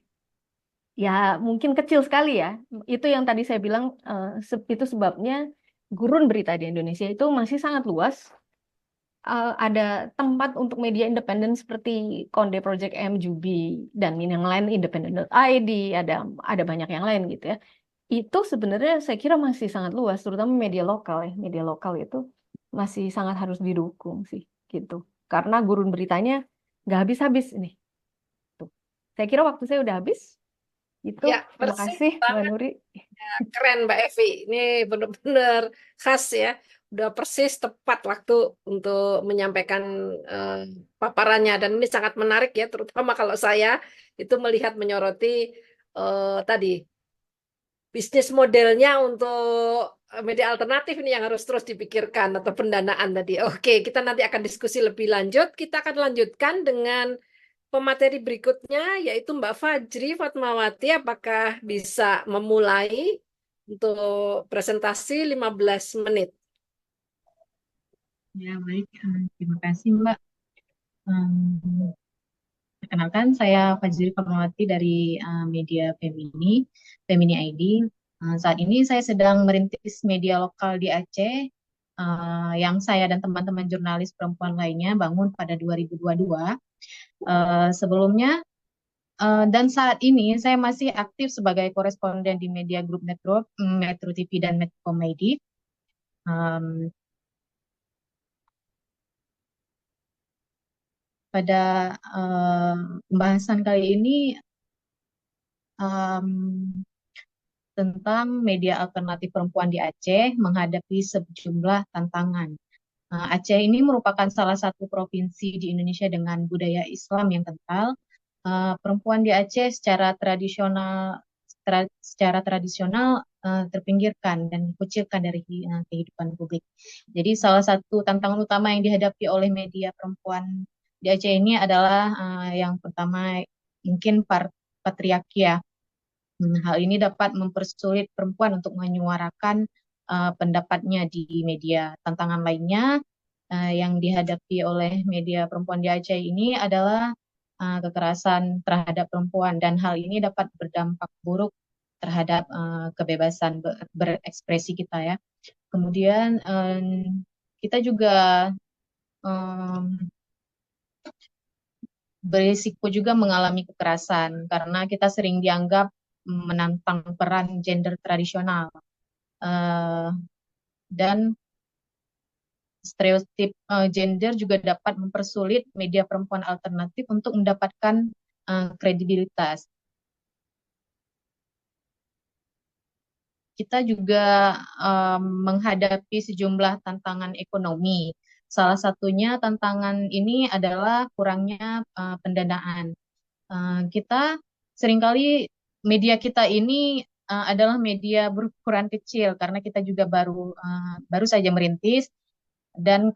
Ya, mungkin kecil sekali ya. Itu yang tadi saya bilang, itu sebabnya gurun berita di Indonesia itu masih sangat luas. Ada tempat untuk media independen seperti Konde Project M, Jubi, dan yang lain, Independent.id, ada banyak yang lain gitu ya. Itu sebenarnya saya kira masih sangat luas, terutama media lokal ya. Media lokal itu masih sangat harus didukung sih, gitu. Karena gurun beritanya nggak habis-habis ini. Tuh. Saya kira waktu saya udah habis. Itu, Ya, terima persis kasih Mbak banget. Nuri. Keren Mbak Evi. Ini benar-benar khas ya. Udah persis tepat waktu untuk menyampaikan eh, paparannya. Dan ini sangat menarik ya, terutama kalau saya itu melihat menyoroti tadi bisnis modelnya untuk media alternatif ini yang harus terus dipikirkan atau pendanaan tadi. Oke, kita nanti akan diskusi lebih lanjut. Kita akan lanjutkan dengan pemateri berikutnya yaitu Mbak Fajri Fatmawati. Apakah bisa memulai untuk presentasi 15 menit? Ya, baik. Terima kasih, Mbak. Em, Perkenalkan, saya Fajri Fatmawati dari media Femini ID. Saat ini saya sedang merintis media lokal di Aceh, yang saya dan teman-teman jurnalis perempuan lainnya bangun pada 2022. Sebelumnya, dan saat ini saya masih aktif sebagai koresponden di media grup Metro TV dan Metro Comedy. Em, Pada pembahasan kali ini em, tentang media alternatif perempuan di Aceh menghadapi sejumlah tantangan. Aceh ini merupakan salah satu provinsi di Indonesia dengan budaya Islam yang kental. Perempuan di Aceh secara tradisional terpinggirkan dan dikucilkan dari kehidupan publik. Jadi salah satu tantangan utama yang dihadapi oleh media perempuan di Aceh ini adalah yang pertama mungkin patriarki ya. Hal ini dapat mempersulit perempuan untuk menyuarakan pendapatnya di media. Tantangan lainnya yang dihadapi oleh media perempuan di Aceh ini adalah kekerasan terhadap perempuan dan hal ini dapat berdampak buruk terhadap kebebasan berekspresi kita ya. Kemudian kita juga em, berisiko juga mengalami kekerasan karena kita sering dianggap menantang peran gender tradisional. Eh, dan stereotip gender juga dapat mempersulit media perempuan alternatif untuk mendapatkan kredibilitas. Kita juga menghadapi sejumlah tantangan ekonomi. Salah satunya tantangan ini adalah kurangnya pendanaan. Kita seringkali media kita ini adalah media berukuran kecil karena kita juga baru saja merintis dan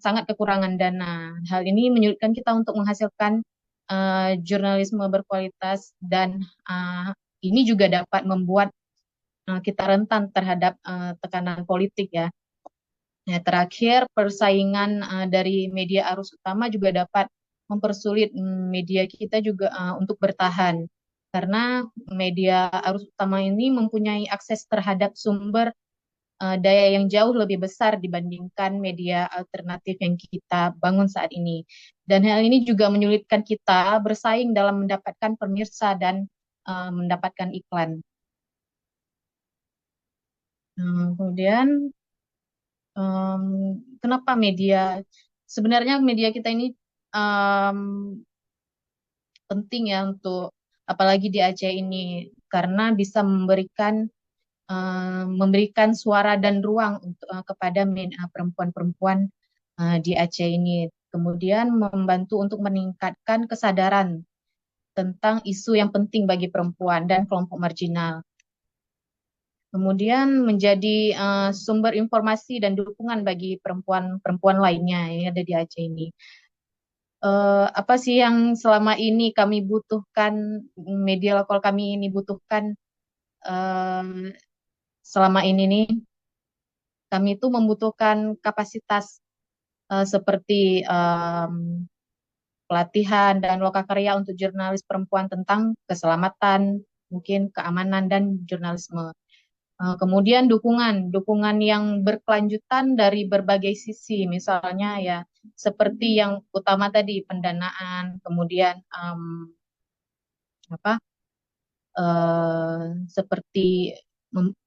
sangat kekurangan dana. Hal ini menyulitkan kita untuk menghasilkan jurnalisme berkualitas dan ini juga dapat membuat kita rentan terhadap tekanan politik ya. Ya, terakhir, persaingan dari media arus utama juga dapat mempersulit media kita juga untuk bertahan. Karena media arus utama ini mempunyai akses terhadap sumber daya yang jauh lebih besar dibandingkan media alternatif yang kita bangun saat ini. Dan hal ini juga menyulitkan kita bersaing dalam mendapatkan pemirsa dan mendapatkan iklan. Kemudian kenapa sebenarnya media kita ini penting ya untuk apalagi di Aceh ini karena bisa memberikan suara dan ruang untuk kepada perempuan-perempuan di Aceh ini. Kemudian membantu untuk meningkatkan kesadaran tentang isu yang penting bagi perempuan dan kelompok marginal. Kemudian menjadi sumber informasi dan dukungan bagi perempuan-perempuan lainnya yang ada di Aceh ini. Apa sih yang selama ini kami butuhkan, media lokal kami ini butuhkan eh, selama ini nih, kami itu membutuhkan kapasitas seperti pelatihan dan lokakarya untuk jurnalis perempuan tentang keselamatan, mungkin keamanan dan jurnalisme. Kemudian dukungan yang berkelanjutan dari berbagai sisi, misalnya ya seperti yang utama tadi pendanaan, kemudian apa seperti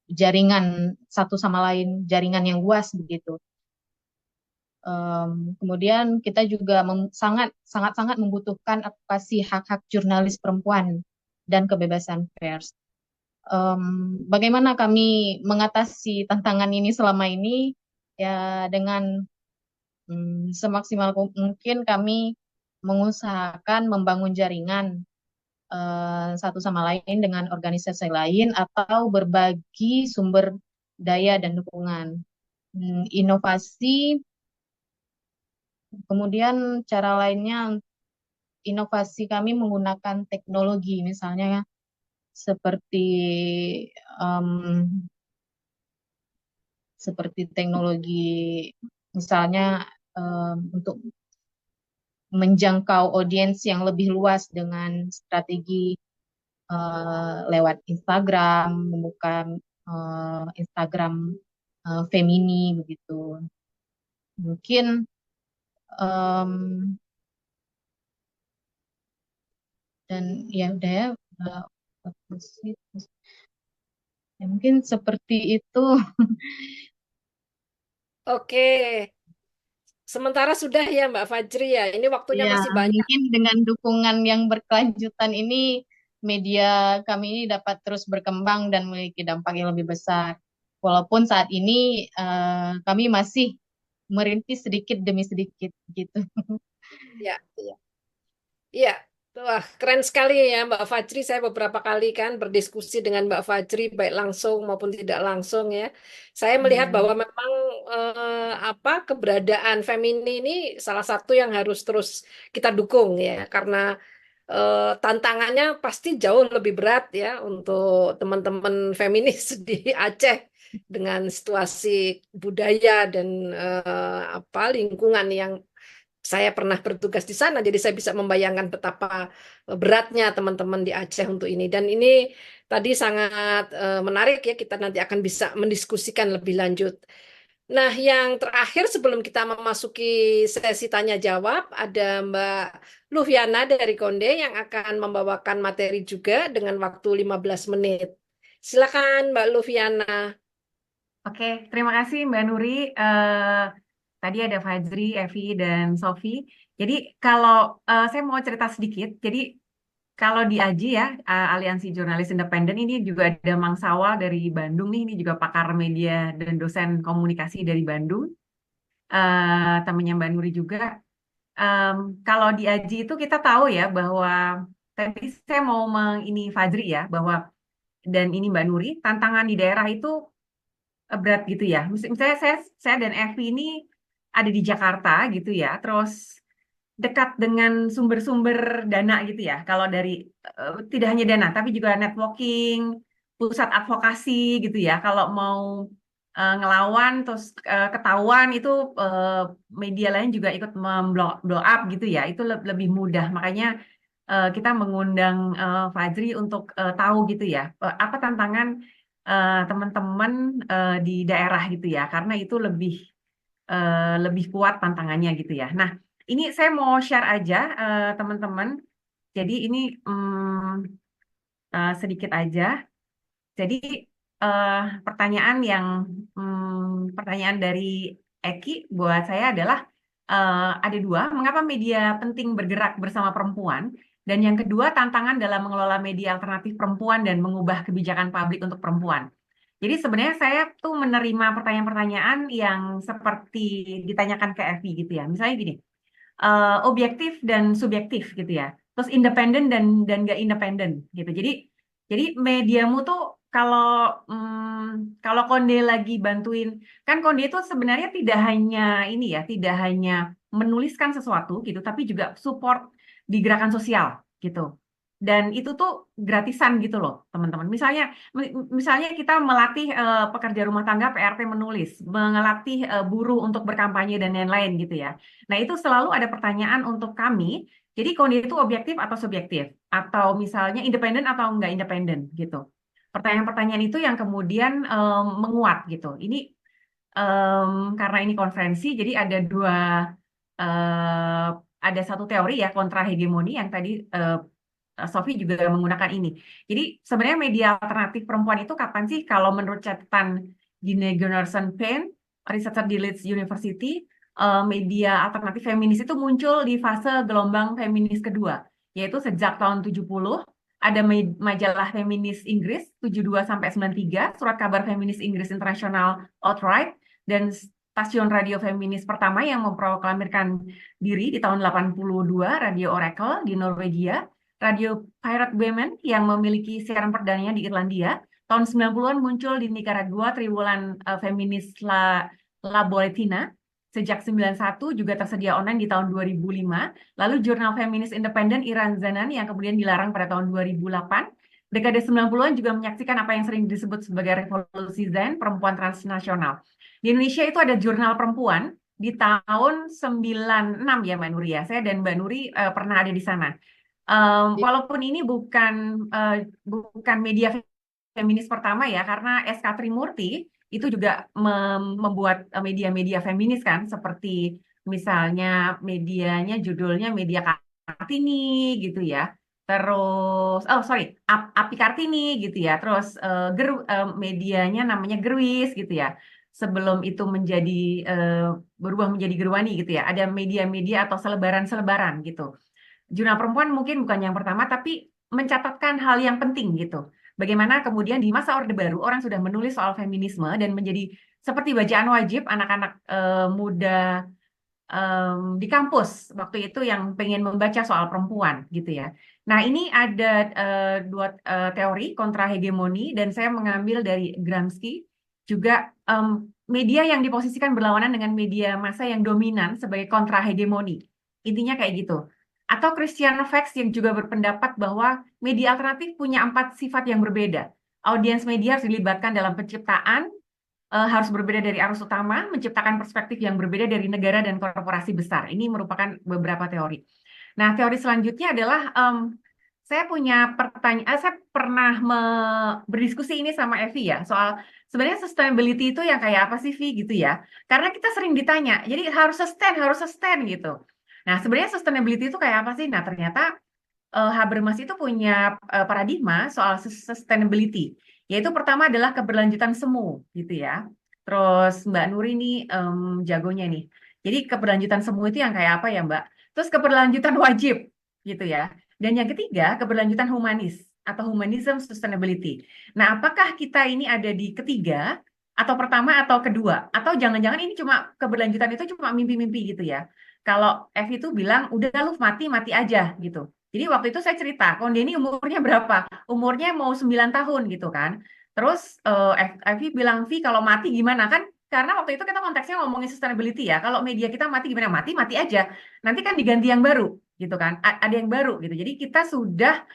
jaringan satu sama lain, jaringan yang luas begitu. Kemudian kita juga sangat membutuhkan advokasi hak-hak jurnalis perempuan dan kebebasan pers. Bagaimana kami mengatasi tantangan ini selama ini? Ya dengan semaksimal mungkin kami mengusahakan membangun jaringan satu sama lain dengan organisasi lain atau berbagi sumber daya dan dukungan. Inovasi, kemudian cara lainnya inovasi kami menggunakan teknologi, misalnya seperti em, seperti teknologi misalnya untuk menjangkau audiens yang lebih luas dengan strategi lewat Instagram, membuka Instagram Femini begitu. Mungkin em, dan ya udah ya, ya mungkin seperti itu. Oke, sementara sudah ya Mbak Fajri ya. Ini waktunya Ya, masih banyak. mungkin dengan dukungan yang berkelanjutan ini, media kami ini dapat terus berkembang dan memiliki dampak yang lebih besar. Walaupun saat ini kami masih merintis sedikit demi sedikit gitu. Ya, ya. Iya, wah keren sekali ya Mbak Fajri. Saya beberapa kali kan berdiskusi dengan Mbak Fajri, baik langsung maupun tidak langsung ya. Saya melihat Ya, bahwa memang apa keberadaan Femini ini salah satu yang harus terus kita dukung ya, karena tantangannya pasti jauh lebih berat ya untuk teman-teman feminis di Aceh dengan situasi budaya dan apa lingkungan yang saya pernah bertugas di sana, jadi saya bisa membayangkan betapa beratnya teman-teman di Aceh untuk ini. Dan ini tadi sangat menarik ya, kita nanti akan bisa mendiskusikan lebih lanjut. Nah, yang terakhir sebelum kita memasuki sesi tanya jawab, ada Mbak Lufiana dari Konde yang akan membawakan materi juga dengan waktu 15 menit. Silakan Mbak Lufiana. Oke, terima kasih Mbak Nuri. Tadi ada Fajri, Evi, dan Sofi. Jadi kalau saya mau cerita sedikit, jadi kalau di AJI ya, Aliansi Jurnalis Independen ini juga ada Mang Sawal dari Bandung nih, ini juga pakar media dan dosen komunikasi dari Bandung. Temannya Mbak Nuri juga. Kalau di AJI itu kita tahu ya bahwa tadi saya mau ini Fajri ya, bahwa dan ini Mbak Nuri, tantangan di daerah itu berat gitu ya. Misalnya saya dan Evi ini ada di Jakarta gitu ya, terus dekat dengan sumber-sumber dana gitu ya. Kalau dari tidak hanya dana, tapi juga networking, pusat advokasi gitu ya. Kalau mau ngelawan terus ketahuan itu media lain juga ikut blow up gitu ya. Itu lebih mudah. Makanya kita mengundang Fajri untuk tahu gitu ya, apa tantangan teman-teman di daerah gitu ya, karena itu lebih kuat tantangannya gitu ya. Nah, ini saya mau share aja teman-teman. Jadi ini sedikit aja. Jadi eh, pertanyaan dari Eki buat saya adalah ada dua. Mengapa media penting bergerak bersama perempuan? Dan yang kedua, tantangan dalam mengelola media alternatif perempuan dan mengubah kebijakan publik untuk perempuan. Jadi sebenarnya saya tuh menerima pertanyaan-pertanyaan yang seperti ditanyakan ke Evi gitu ya. Misalnya gini, objektif dan subjektif gitu ya. Terus independen dan nggak independen gitu. Jadi mediamu tuh kalau Konde lagi bantuin, kan Konde itu sebenarnya tidak hanya ini ya, tidak hanya menuliskan sesuatu gitu, tapi juga support di gerakan sosial gitu. Dan itu tuh gratisan gitu loh, teman-teman. Misalnya kita melatih pekerja rumah tangga PRT menulis, melatih buruh untuk berkampanye dan lain-lain gitu ya. Nah, itu selalu ada pertanyaan untuk kami. Jadi Konde itu objektif atau subjektif, atau misalnya independen atau enggak independen gitu. Pertanyaan-pertanyaan itu yang kemudian menguat gitu. Ini karena ini konferensi, jadi eh, ada satu teori ya kontra hegemoni yang tadi Sophie juga menggunakan ini. Jadi sebenarnya media alternatif perempuan itu kapan sih? Kalau menurut catatan Gine Gunnarsson Payne, researcher di Leeds University, media alternatif feminis itu muncul di fase gelombang feminis kedua, yaitu sejak tahun 70. Ada majalah feminis Inggris 72 sampai 93, surat kabar feminis Inggris Internasional Outright, dan stasiun radio feminis pertama yang memproklamirkan diri di tahun 82, Radio Oracle di Norwegia, Radio Pirate Women yang memiliki siaran perdananya di Irlandia. Tahun 90-an muncul di Nicaragua triwulan feminis La Boletina. Sejak 91 juga tersedia online di tahun 2005. Lalu jurnal feminis independen Iran Zanan yang kemudian dilarang pada tahun 2008. Dekade 90-an juga menyaksikan apa yang sering disebut sebagai revolusi Zen, perempuan transnasional. Di Indonesia itu ada jurnal perempuan di tahun 96 ya Mbak Nuri ya. Saya dan Mbak Nuri pernah ada di sana. Walaupun ini bukan media feminis pertama ya, karena SK Trimurti itu juga membuat media-media feminis kan, seperti misalnya medianya judulnya Media Kartini gitu ya. Terus, Api Kartini gitu ya. Terus medianya namanya Gerwis gitu ya. Sebelum itu berubah menjadi Gerwani gitu ya. Ada media-media atau selebaran-selebaran gitu. Jurnal perempuan mungkin bukan yang pertama, tapi mencatatkan hal yang penting gitu. Bagaimana kemudian di masa Orde Baru orang sudah menulis soal feminisme dan menjadi seperti bacaan wajib anak-anak muda di kampus waktu itu yang pengen membaca soal perempuan gitu ya. Nah ini ada dua teori kontra hegemoni dan saya mengambil dari Gramsci juga media yang diposisikan berlawanan dengan media massa yang dominan sebagai kontra hegemoni. Intinya kayak gitu. Atau Christian Facts yang juga berpendapat bahwa media alternatif punya 4 sifat yang berbeda. Audiens media harus dilibatkan dalam penciptaan, harus berbeda dari arus utama, menciptakan perspektif yang berbeda dari negara dan korporasi besar. Ini merupakan beberapa teori. Nah, teori selanjutnya adalah saya punya pertanyaan, saya pernah berdiskusi ini sama Evi ya, soal sebenarnya sustainability itu yang kayak apa sih, Vi, gitu ya. Karena kita sering ditanya, jadi harus sustain gitu. Nah, sebenarnya sustainability itu kayak apa sih? Nah, ternyata Habermas itu punya paradigma soal sustainability, yaitu pertama adalah keberlanjutan semu, gitu ya. Terus Mbak Nuri nih jagonya nih. Jadi keberlanjutan semu itu yang kayak apa ya, Mbak? Terus keberlanjutan wajib, gitu ya. Dan yang ketiga, keberlanjutan humanis atau humanism sustainability. Nah, apakah kita ini ada di ketiga, atau pertama, atau kedua? Atau jangan-jangan ini cuma keberlanjutan itu cuma mimpi-mimpi gitu ya? Kalau F itu bilang, udah lu mati aja gitu. Jadi waktu itu saya cerita, Konde ini umurnya berapa? Umurnya mau 9 tahun gitu kan. Terus Evi bilang, Vi kalau mati gimana kan? Karena waktu itu kita konteksnya ngomongin sustainability ya. Kalau media kita mati gimana? Mati aja. Nanti kan diganti yang baru gitu kan. Ada yang baru gitu. Jadi kita sudah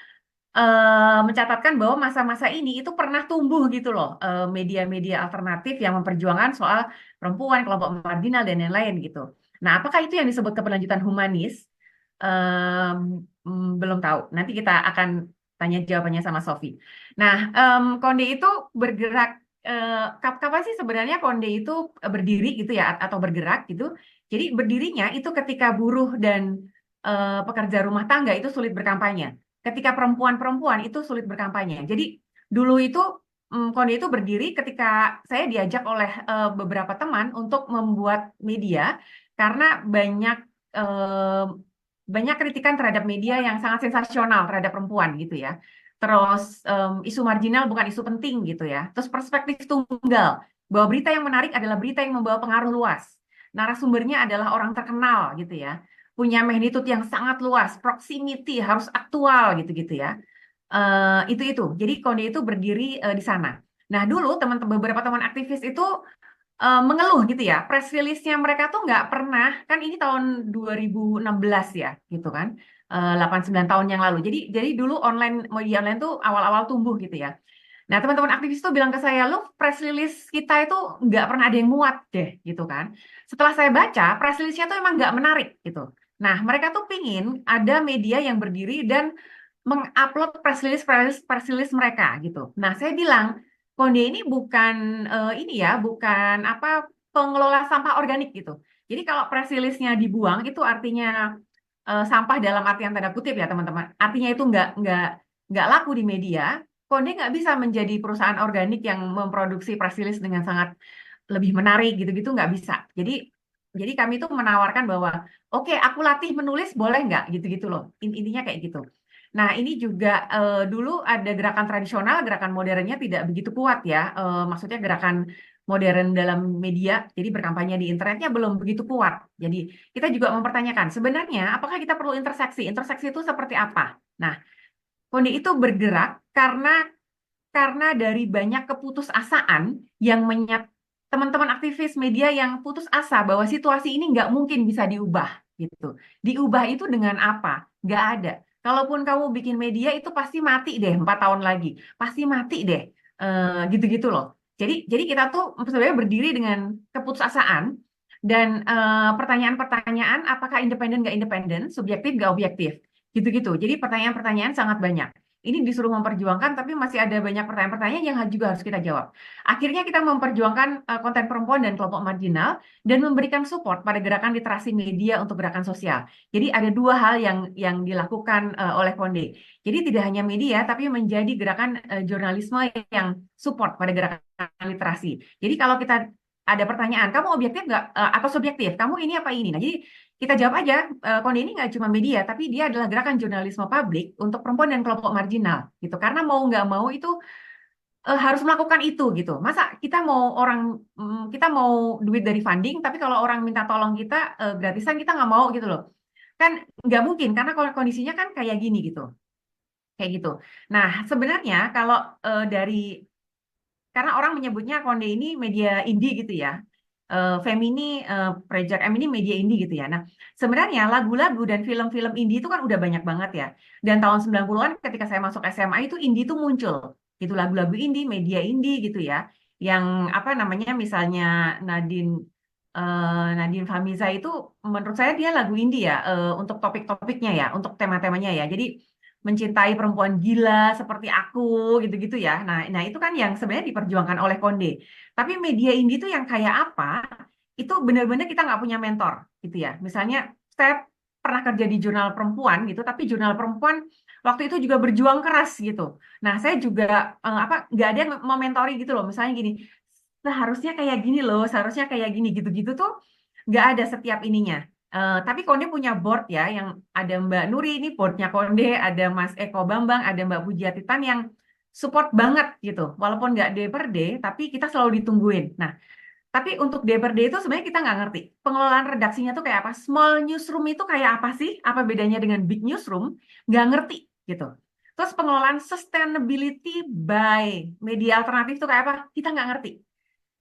mencatatkan bahwa masa-masa ini itu pernah tumbuh gitu loh. Media-media alternatif yang memperjuangkan soal perempuan, kelompok marginal dan lain-lain gitu. Nah, apakah itu yang disebut keberlanjutan humanis? Belum tahu. Nanti kita akan tanya jawabannya sama Sophie. Nah, Konde itu bergerak, kapan sih sebenarnya Konde itu berdiri gitu ya, atau bergerak gitu. Jadi berdirinya itu ketika buruh dan pekerja rumah tangga itu sulit berkampanye. Ketika perempuan-perempuan itu sulit berkampanye. Jadi dulu itu Konde itu berdiri ketika saya diajak oleh beberapa teman untuk membuat media karena banyak kritikan terhadap media yang sangat sensasional terhadap perempuan gitu ya. Terus isu marginal bukan isu penting gitu ya. Terus perspektif tunggal bahwa berita yang menarik adalah berita yang membawa pengaruh luas. Narasumbernya adalah orang terkenal gitu ya. Punya magnitude yang sangat luas, proximity harus aktual gitu-gitu ya. Itu. Jadi Konde itu berdiri di sana. Nah, dulu beberapa teman aktivis itu mengeluh gitu ya. Press release-nya mereka tuh nggak pernah, kan ini tahun 2016 ya, gitu kan. 8-9 tahun yang lalu. Jadi dulu media online tuh awal-awal tumbuh gitu ya. Nah, teman-teman aktivis tuh bilang ke saya, lu press release kita itu nggak pernah ada yang muat deh, gitu kan. Setelah saya baca, press release-nya tuh emang nggak menarik, gitu. Nah, mereka tuh pingin ada media yang berdiri dan mengupload press release mereka, gitu. Nah, saya bilang, Konde ini bukan ini ya, bukan apa pengelola sampah organik gitu. Jadi kalau press release-nya dibuang, itu artinya sampah dalam artian tanda kutip ya teman-teman. Artinya itu nggak laku di media. Konde nggak bisa menjadi perusahaan organik yang memproduksi press release dengan sangat lebih menarik gitu-gitu nggak bisa. Jadi kami tuh menawarkan bahwa oke, aku latih menulis boleh nggak gitu-gitu loh. Intinya kayak gitu. Nah, ini juga dulu ada gerakan tradisional, gerakan modernnya tidak begitu kuat ya. Maksudnya gerakan modern dalam media, jadi berkampanye di internetnya belum begitu kuat. Jadi kita juga mempertanyakan sebenarnya apakah kita perlu interseksi? Interseksi itu seperti apa? Nah, Konde itu bergerak karena dari banyak keputusasaan yang teman-teman aktivis media yang putus asa bahwa situasi ini nggak mungkin bisa diubah gitu. Diubah itu dengan apa? Nggak ada. Kalaupun kamu bikin media itu pasti mati deh 4 tahun lagi, pasti mati deh. Gitu-gitu loh. Jadi kita tuh sebenarnya berdiri dengan keputusasaan dan pertanyaan-pertanyaan apakah independen nggak independen, subjektif nggak objektif, gitu-gitu. Jadi pertanyaan-pertanyaan sangat banyak. Ini disuruh memperjuangkan, tapi masih ada banyak pertanyaan-pertanyaan yang juga harus kita jawab. Akhirnya kita memperjuangkan konten perempuan dan kelompok marginal dan memberikan support pada gerakan literasi media untuk gerakan sosial. Jadi ada dua hal yang dilakukan oleh Konde. Jadi tidak hanya media, tapi menjadi gerakan jurnalisme yang support pada gerakan literasi. Jadi kalau kita ada pertanyaan, kamu objektif nggak atau subjektif? Kamu ini apa ini? Nah, jadi kita jawab aja, Konde ini nggak cuma media, tapi dia adalah gerakan jurnalisme publik untuk perempuan dan kelompok marginal, gitu. Karena mau nggak mau itu harus melakukan itu, gitu. Masa kita mau duit dari funding, tapi kalau orang minta tolong kita gratisan kita nggak mau, gitu loh. Kan nggak mungkin, karena kondisinya kan kayak gini, gitu. Kayak gitu. Nah, sebenarnya kalau karena orang menyebutnya Konde ini media indie gitu ya. Femini, Project M ini media indie gitu ya. Nah, sebenarnya lagu-lagu dan film-film indie itu kan udah banyak banget ya. Dan tahun 90-an ketika saya masuk SMA itu indie itu muncul. Itu lagu-lagu indie, media indie gitu ya. Yang apa namanya misalnya Nadine Famiza itu menurut saya dia lagu indie ya untuk topik-topiknya ya, untuk tema-temanya ya. Jadi mencintai perempuan gila seperti aku gitu-gitu ya. Nah itu kan yang sebenarnya diperjuangkan oleh Konde. Tapi media indie itu yang kayak apa? Itu benar-benar kita nggak punya mentor gitu ya. Misalnya saya pernah kerja di jurnal perempuan gitu, tapi jurnal perempuan waktu itu juga berjuang keras gitu. Nah saya juga nggak ada yang mementori gitu loh. Misalnya gini, seharusnya kayak gini loh, seharusnya kayak gini gitu-gitu tuh nggak ada setiap ininya. Tapi Konde punya board ya, yang ada Mbak Nuri ini boardnya Konde, ada Mas Eko Bambang, ada Mbak Pujiatitan yang support banget gitu. Walaupun nggak day per day, tapi kita selalu ditungguin. Nah, tapi untuk day per day itu sebenarnya kita nggak ngerti. Pengelolaan redaksinya tuh kayak apa? Small newsroom itu kayak apa sih? Apa bedanya dengan big newsroom? Nggak ngerti gitu. Terus pengelolaan sustainability by media alternatif itu kayak apa? Kita nggak ngerti.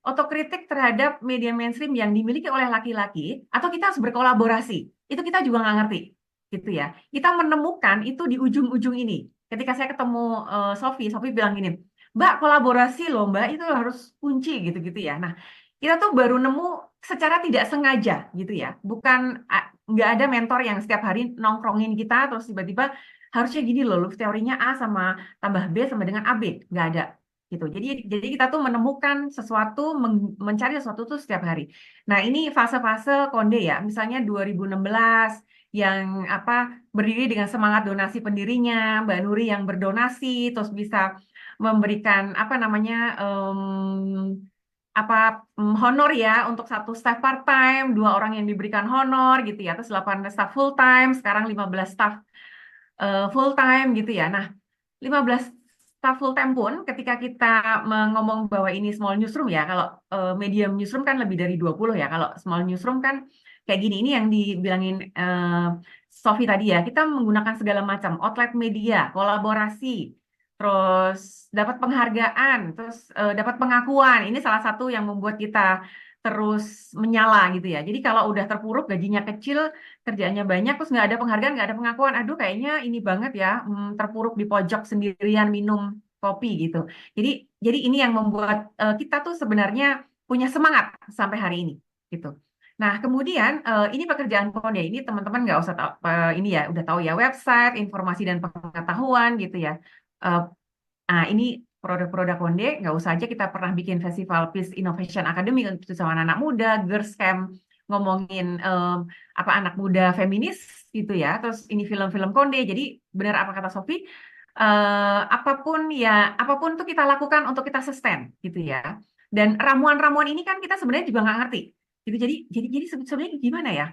Otokritik terhadap media mainstream yang dimiliki oleh laki-laki atau kita harus berkolaborasi, itu kita juga nggak ngerti gitu ya. Kita menemukan itu di ujung-ujung ini. Ketika saya ketemu Sophie bilang gini, Mbak kolaborasi loh Mbak, itu harus kunci gitu-gitu ya. Nah kita tuh baru nemu secara tidak sengaja gitu ya, bukan nggak ada mentor yang setiap hari nongkrongin kita terus tiba-tiba harusnya gini loh, teorinya A sama tambah B sama dengan AB, nggak ada gitu. Jadi kita tuh menemukan sesuatu, mencari sesuatu tuh setiap hari. Nah, ini fase-fase Konde ya. Misalnya 2016 yang berdiri dengan semangat donasi pendirinya, Mbak Nuri yang berdonasi terus bisa memberikan honor ya untuk satu staff part time, 2 orang yang diberikan honor gitu ya. Terus 8 staff full time, sekarang 15 staff full time gitu ya. Nah, 15 staff full time pun ketika kita ngomong bahwa ini small newsroom ya, kalau medium newsroom kan lebih dari 20 ya. Kalau small newsroom kan kayak gini, ini yang dibilangin Sophie tadi ya, kita menggunakan segala macam outlet media, kolaborasi, terus dapat penghargaan, terus dapat pengakuan. Ini salah satu yang membuat kita terus menyala gitu ya. Jadi kalau udah terpuruk, gajinya kecil, kerjaannya banyak, terus nggak ada penghargaan, nggak ada pengakuan, aduh kayaknya ini banget ya, terpuruk di pojok sendirian minum kopi gitu. Jadi ini yang membuat kita tuh sebenarnya punya semangat sampai hari ini gitu. Nah, kemudian ini pekerjaan Konde. Ini teman-teman nggak usah tahu, ini ya udah tahu ya, website, informasi dan pengetahuan gitu ya. Eh, ini produk-produk Konde, nggak usah aja kita pernah bikin festival Peace Innovation Academy untuk sama anak muda, Girls Camp, ngomongin apa anak muda feminis gitu ya. Terus ini film-film Konde. Jadi benar apa kata Sophie, apapun tuh kita lakukan untuk kita sustain gitu ya. Dan ramuan-ramuan ini kan kita sebenarnya juga nggak ngerti. Gitu. Jadi sebenarnya gimana ya?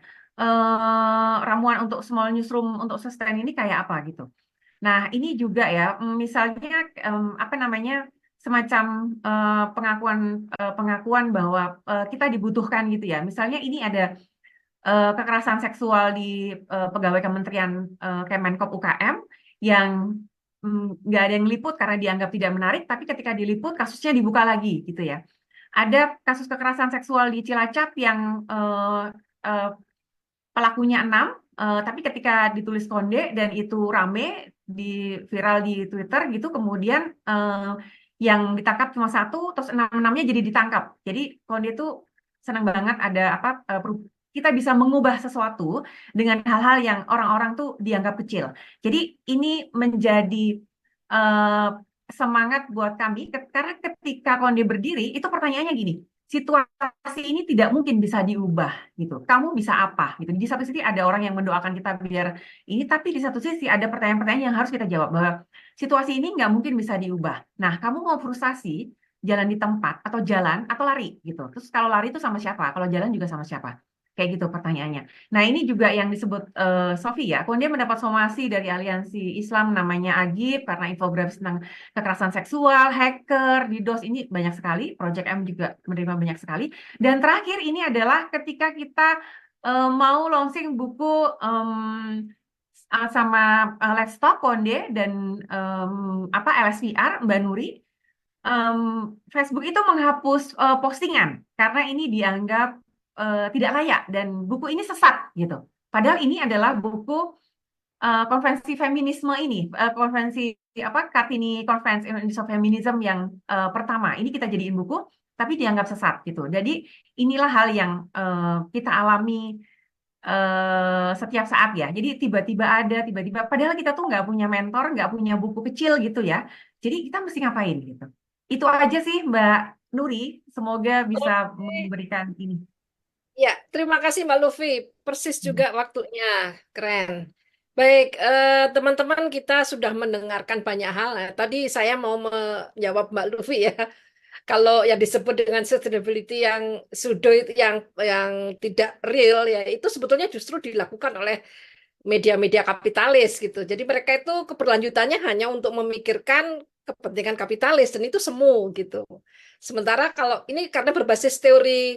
Ramuan untuk small newsroom untuk sustain ini kayak apa gitu. Nah, ini juga ya, misalnya apa namanya, semacam pengakuan bahwa kita dibutuhkan gitu ya. Misalnya ini ada kekerasan seksual di pegawai Kementerian Kemenkop UKM yang nggak ada yang liput karena dianggap tidak menarik, tapi ketika diliput kasusnya dibuka lagi gitu ya. Ada kasus kekerasan seksual di Cilacap yang pelakunya 6, tapi ketika ditulis Konde dan itu rame viral di Twitter gitu, kemudian yang ditangkap cuma 1, terus 6-6-nya jadi ditangkap. Jadi Konde itu senang banget ada apa kita bisa mengubah sesuatu dengan hal-hal yang orang-orang tuh dianggap kecil. Jadi ini menjadi semangat buat kami karena ketika Konde berdiri itu pertanyaannya gini, situasi ini tidak mungkin bisa diubah gitu. Kamu bisa apa gitu. Di satu sisi ada orang yang mendoakan kita biar ini, tapi di satu sisi ada pertanyaan-pertanyaan yang harus kita jawab bahwa situasi ini nggak mungkin bisa diubah. Nah, kamu mau frustasi jalan di tempat atau jalan atau lari gitu. Terus kalau lari itu sama siapa? Kalau jalan juga sama siapa? Kayak gitu pertanyaannya. Nah, ini juga yang disebut Sophie ya. Kemudian mendapat somasi dari aliansi Islam namanya AGIP karena infografis tentang kekerasan seksual, hacker, DDoS, ini banyak sekali. Project M juga menerima banyak sekali. Dan terakhir ini adalah ketika kita mau launching buku sama Let's Talk Konde dan LSVR Mbak Nuri. Facebook itu menghapus postingan karena ini dianggap tidak layak dan buku ini sesat gitu. Padahal ini adalah buku konvensi feminisme ini, konvensi Kartini Conference Indonesia Feminism yang pertama. Ini kita jadiin buku, tapi dianggap sesat gitu. Jadi inilah hal yang kita alami setiap saat ya. Jadi tiba-tiba padahal kita tuh nggak punya mentor, nggak punya buku kecil gitu ya. Jadi kita mesti ngapain gitu. Itu aja sih Mbak Nuri. Semoga bisa memberikan ini. Ya, terima kasih Mbak Lufi. Persis juga waktunya. Keren. Baik, teman-teman kita sudah mendengarkan banyak hal. Tadi saya mau menjawab Mbak Lufi ya. Kalau yang disebut dengan sustainability yang pseudo itu yang tidak real ya, itu sebetulnya justru dilakukan oleh media-media kapitalis gitu. Jadi mereka itu keberlanjutannya hanya untuk memikirkan kepentingan kapitalis dan itu semu gitu. Sementara kalau ini karena berbasis teori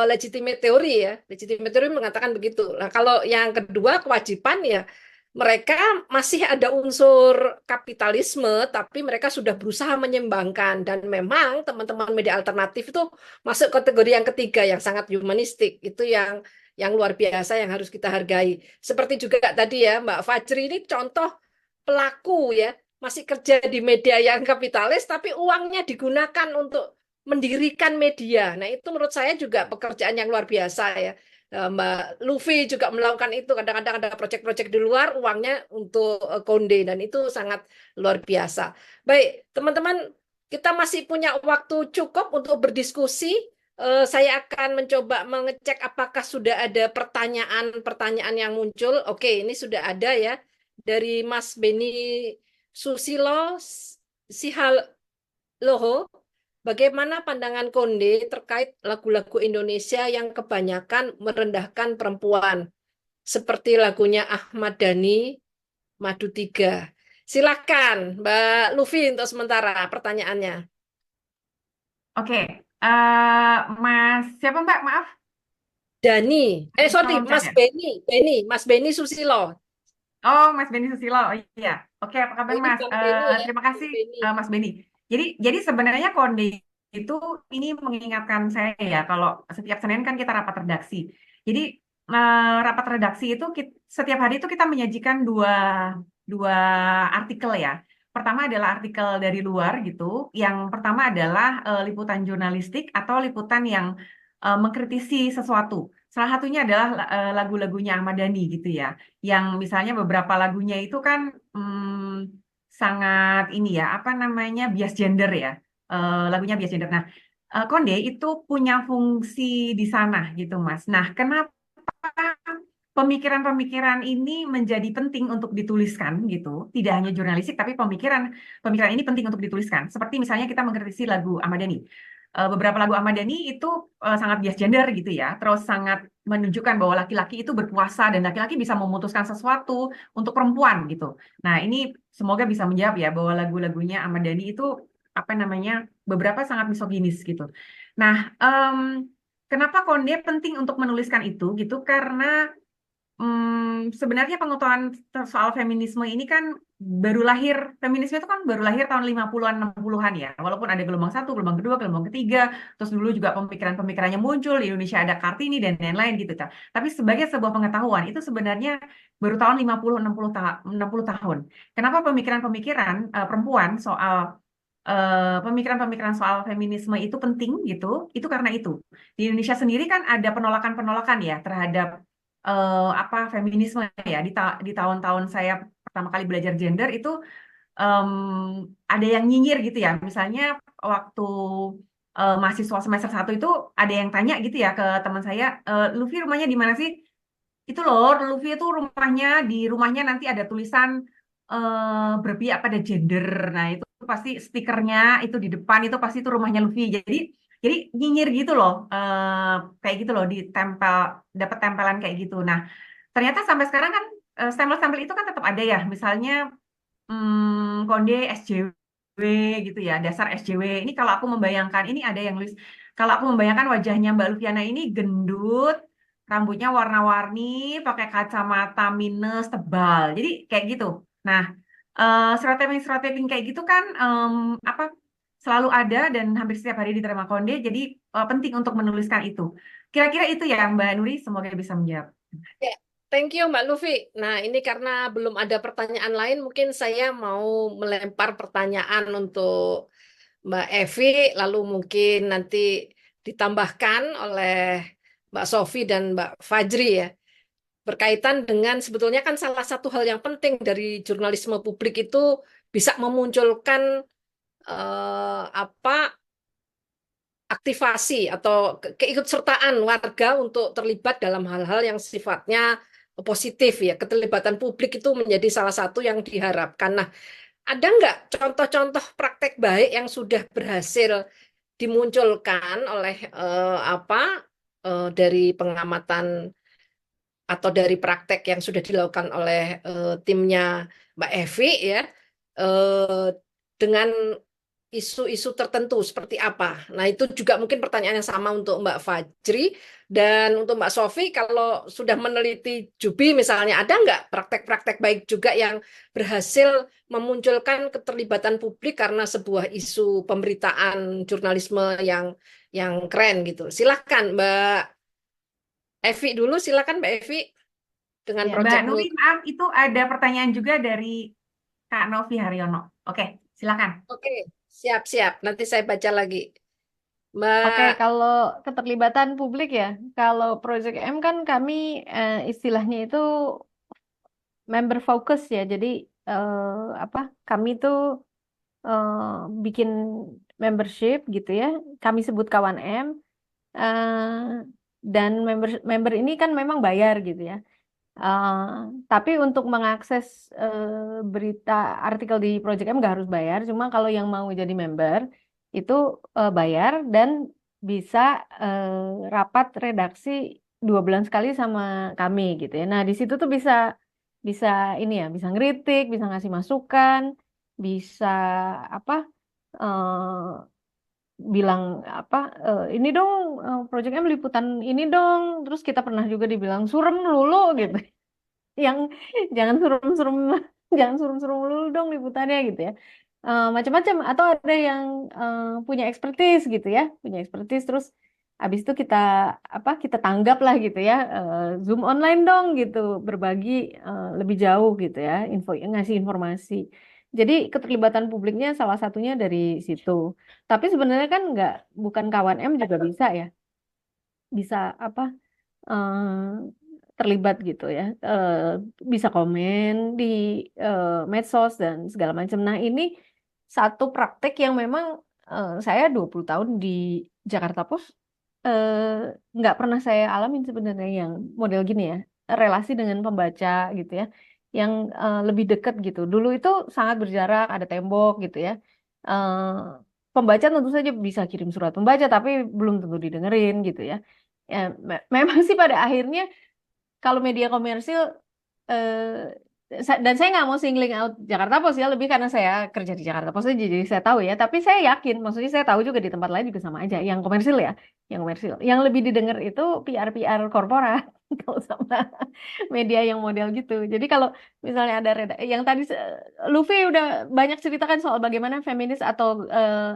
legitimate teori ya, legitimate teori mengatakan begitu. Nah, kalau yang kedua kewajiban ya mereka masih ada unsur kapitalisme, tapi mereka sudah berusaha menyeimbangkan dan memang teman-teman media alternatif itu masuk kategori yang ketiga yang sangat humanistik, itu yang luar biasa yang harus kita hargai. Seperti juga tadi ya Mbak Fajri ini contoh pelaku ya, masih kerja di media yang kapitalis tapi uangnya digunakan untuk mendirikan media. Nah, itu menurut saya juga pekerjaan yang luar biasa ya. Mbak Luffy juga melakukan itu. Kadang-kadang ada proyek-proyek di luar, uangnya untuk Konde, dan itu sangat luar biasa. Baik, teman-teman, kita masih punya waktu cukup untuk berdiskusi. Saya akan mencoba mengecek apakah sudah ada pertanyaan-pertanyaan yang muncul. Oke, ini sudah ada ya. Dari Mas Beni Susilo Sihaloho. Bagaimana pandangan Konde terkait lagu-lagu Indonesia yang kebanyakan merendahkan perempuan, seperti lagunya Ahmad Dhani, Madu 3. Silakan, Mbak Lufi untuk sementara pertanyaannya. Oke, Mas siapa Mbak? Maaf. Dhani, sorry, Tolong Mas chat ya. Beni Susilo. Oh, Mas Beni Susilo. Oh iya. Oke, apa kabar Ini Mas? Bang Beni ya, Terima Bang kasih Beni. Mas Beni. Jadi sebenarnya Konde itu ini mengingatkan saya ya kalau setiap Senin kan kita rapat redaksi. Jadi rapat redaksi itu setiap hari itu kita menyajikan dua dua artikel ya. Pertama adalah artikel dari luar gitu. Yang pertama adalah liputan jurnalistik atau liputan yang mengkritisi sesuatu. Salah satunya adalah lagu-lagunya Ahmad Dhani gitu ya, yang misalnya beberapa lagunya itu kan sangat ini ya, apa namanya, bias gender ya. Lagunya bias gender. Nah, Konde itu punya fungsi di sana gitu, Mas. Nah, kenapa pemikiran-pemikiran ini menjadi penting untuk dituliskan gitu? Tidak hanya jurnalistik, tapi pemikiran ini penting untuk dituliskan. Seperti misalnya kita mengkritisi lagu Ahmad Dhani. Beberapa lagu Ahmad Dhani itu sangat bias gender gitu ya, terus sangat menunjukkan bahwa laki-laki itu berkuasa dan laki-laki bisa memutuskan sesuatu untuk perempuan gitu. Nah, ini semoga bisa menjawab ya bahwa lagu-lagunya Ahmad Dhani itu apa namanya, beberapa sangat misoginis gitu. Nah, kenapa Konde penting untuk menuliskan itu gitu? Karena sebenarnya pengetahuan soal feminisme ini kan baru lahir, feminisme itu kan baru lahir tahun 50-an, 60-an ya. Walaupun ada gelombang satu, gelombang kedua, gelombang ketiga, terus dulu juga pemikiran-pemikirannya muncul, di Indonesia ada Kartini dan lain-lain gitu. Tapi sebagai sebuah pengetahuan, itu sebenarnya baru tahun 50, 60 tahun. Kenapa pemikiran-pemikiran perempuan soal pemikiran-pemikiran soal feminisme itu penting gitu, itu karena itu. Di Indonesia sendiri kan ada penolakan-penolakan ya terhadap apa feminisme ya di tahun-tahun saya pertama kali belajar gender itu em, ada yang nyinyir gitu ya. Misalnya waktu mahasiswa semester 1 itu ada yang tanya gitu ya ke teman saya, Luffy rumahnya di mana sih? Itu loh, Luffy itu di rumahnya nanti ada tulisan berpihak pada gender. Nah, itu pasti stikernya itu di depan itu pasti itu rumahnya Luffy. Jadi nyinyir gitu loh. Kayak gitu loh ditempel, dapat tempelan kayak gitu. Nah, ternyata sampai sekarang kan stempel-stempel itu kan tetap ada ya. Misalnya Konde SJW gitu ya, dasar SJW. Ini kalau aku membayangkan, ini ada yang nulis, kalau aku membayangkan wajahnya Mbak Lufiana ini gendut, rambutnya warna-warni, pakai kacamata minus tebal. Jadi kayak gitu. Nah, stereotyping kayak gitu kan apa selalu ada dan hampir setiap hari diterima Konde. Jadi penting untuk menuliskan itu. Kira-kira itu ya Mbak Nuri, semoga bisa menjawab. Ya, thank you Mbak Lufi. Nah, ini karena belum ada pertanyaan lain, mungkin saya mau melempar pertanyaan untuk Mbak Evi, lalu mungkin nanti ditambahkan oleh Mbak Sofi dan Mbak Fajri ya. Berkaitan dengan sebetulnya kan salah satu hal yang penting dari jurnalisme publik itu bisa memunculkan apa aktivasi atau keikutsertaan warga untuk terlibat dalam hal-hal yang sifatnya positif ya. Keterlibatan publik itu menjadi salah satu yang diharapkan. Nah, ada nggak contoh-contoh praktek baik yang sudah berhasil dimunculkan oleh dari pengamatan atau dari praktek yang sudah dilakukan oleh timnya Mbak Evi ya eh, dengan isu-isu tertentu seperti apa? Nah, itu juga mungkin pertanyaan yang sama untuk Mbak Fajri dan untuk Mbak Sofi. Kalau sudah meneliti Jubi misalnya, ada nggak praktek-praktek baik juga yang berhasil memunculkan keterlibatan publik karena sebuah isu pemberitaan jurnalisme yang keren gitu. Silahkan Mbak Evi dulu, silakan Mbak Evi dengan Ya. Mbak proyek Nuri, maaf, itu ada pertanyaan juga dari Kak Novi Haryono. Oke, silakan. Oke, siap-siap. Nanti saya baca lagi. Mbak, Oke, kalau keterlibatan publik ya, kalau Project M kan kami istilahnya itu member focus ya. Jadi apa? Kami tuh eh, bikin membership gitu ya. Kami sebut kawan M. eh, dan member ini kan memang bayar gitu ya. Eh, tapi untuk mengakses berita artikel di Project M nggak harus bayar. Cuma kalau yang mau jadi member itu bayar dan bisa rapat redaksi 2 bulan sekali sama kami gitu ya. Nah di situ tuh bisa bisa ini ya, bisa ngeritik, bisa ngasih masukan, bisa apa? Bilang apa ini dong Project M liputan ini dong, terus kita pernah juga dibilang surem lulu gitu. yang jangan surum-surum jangan surum-surum dulu dong liputannya gitu ya. Macam-macam atau ada yang punya expertise gitu ya, punya expertise terus habis itu kita tanggap lah gitu ya, Zoom online dong gitu, berbagi lebih jauh gitu ya, ngasih informasi. Jadi keterlibatan publiknya salah satunya dari situ. Tapi sebenarnya kan bukan kawan M juga bisa ya, bisa terlibat gitu ya, bisa komen di medsos dan segala macam. Nah, ini satu praktek yang memang saya 20 tahun di Jakarta Post nggak pernah saya alamin sebenarnya yang model gini ya, relasi dengan pembaca gitu ya, yang lebih dekat gitu. Dulu itu sangat berjarak, ada tembok gitu ya. Eh, Pembaca tentu saja bisa kirim surat pembaca, tapi belum tentu didengerin gitu ya. Ya, memang sih pada akhirnya kalau media komersil dan saya nggak mau singling out Jakarta Post ya, lebih karena saya kerja di Jakarta Post aja, jadi saya tahu ya, tapi saya yakin maksudnya saya tahu juga di tempat lain juga sama aja yang komersil ya, yang komersil yang lebih didengar itu PR korporat kalau sama media yang model gitu. Jadi kalau misalnya ada yang tadi Luffy udah banyak ceritakan soal bagaimana feminis atau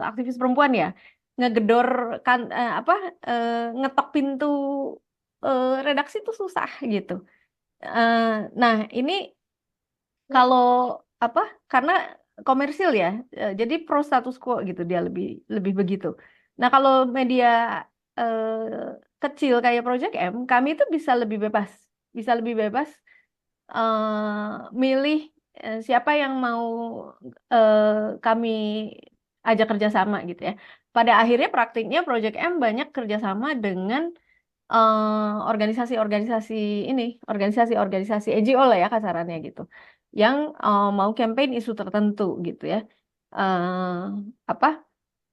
aktivis perempuan ya ngegedor kan ngetok pintu redaksi itu susah gitu. Eh, nah, ini kalau apa? Karena komersil ya, jadi pro status quo gitu dia lebih lebih begitu. Nah, kalau media kecil kayak Project M, kami itu bisa lebih bebas milih siapa yang mau eh, kami ajak kerjasama gitu ya. Pada akhirnya praktiknya Project M banyak kerjasama dengan organisasi-organisasi ini, organisasi-organisasi NGO lah ya kasarannya gitu, yang mau campaign isu tertentu gitu ya. Eh, apa?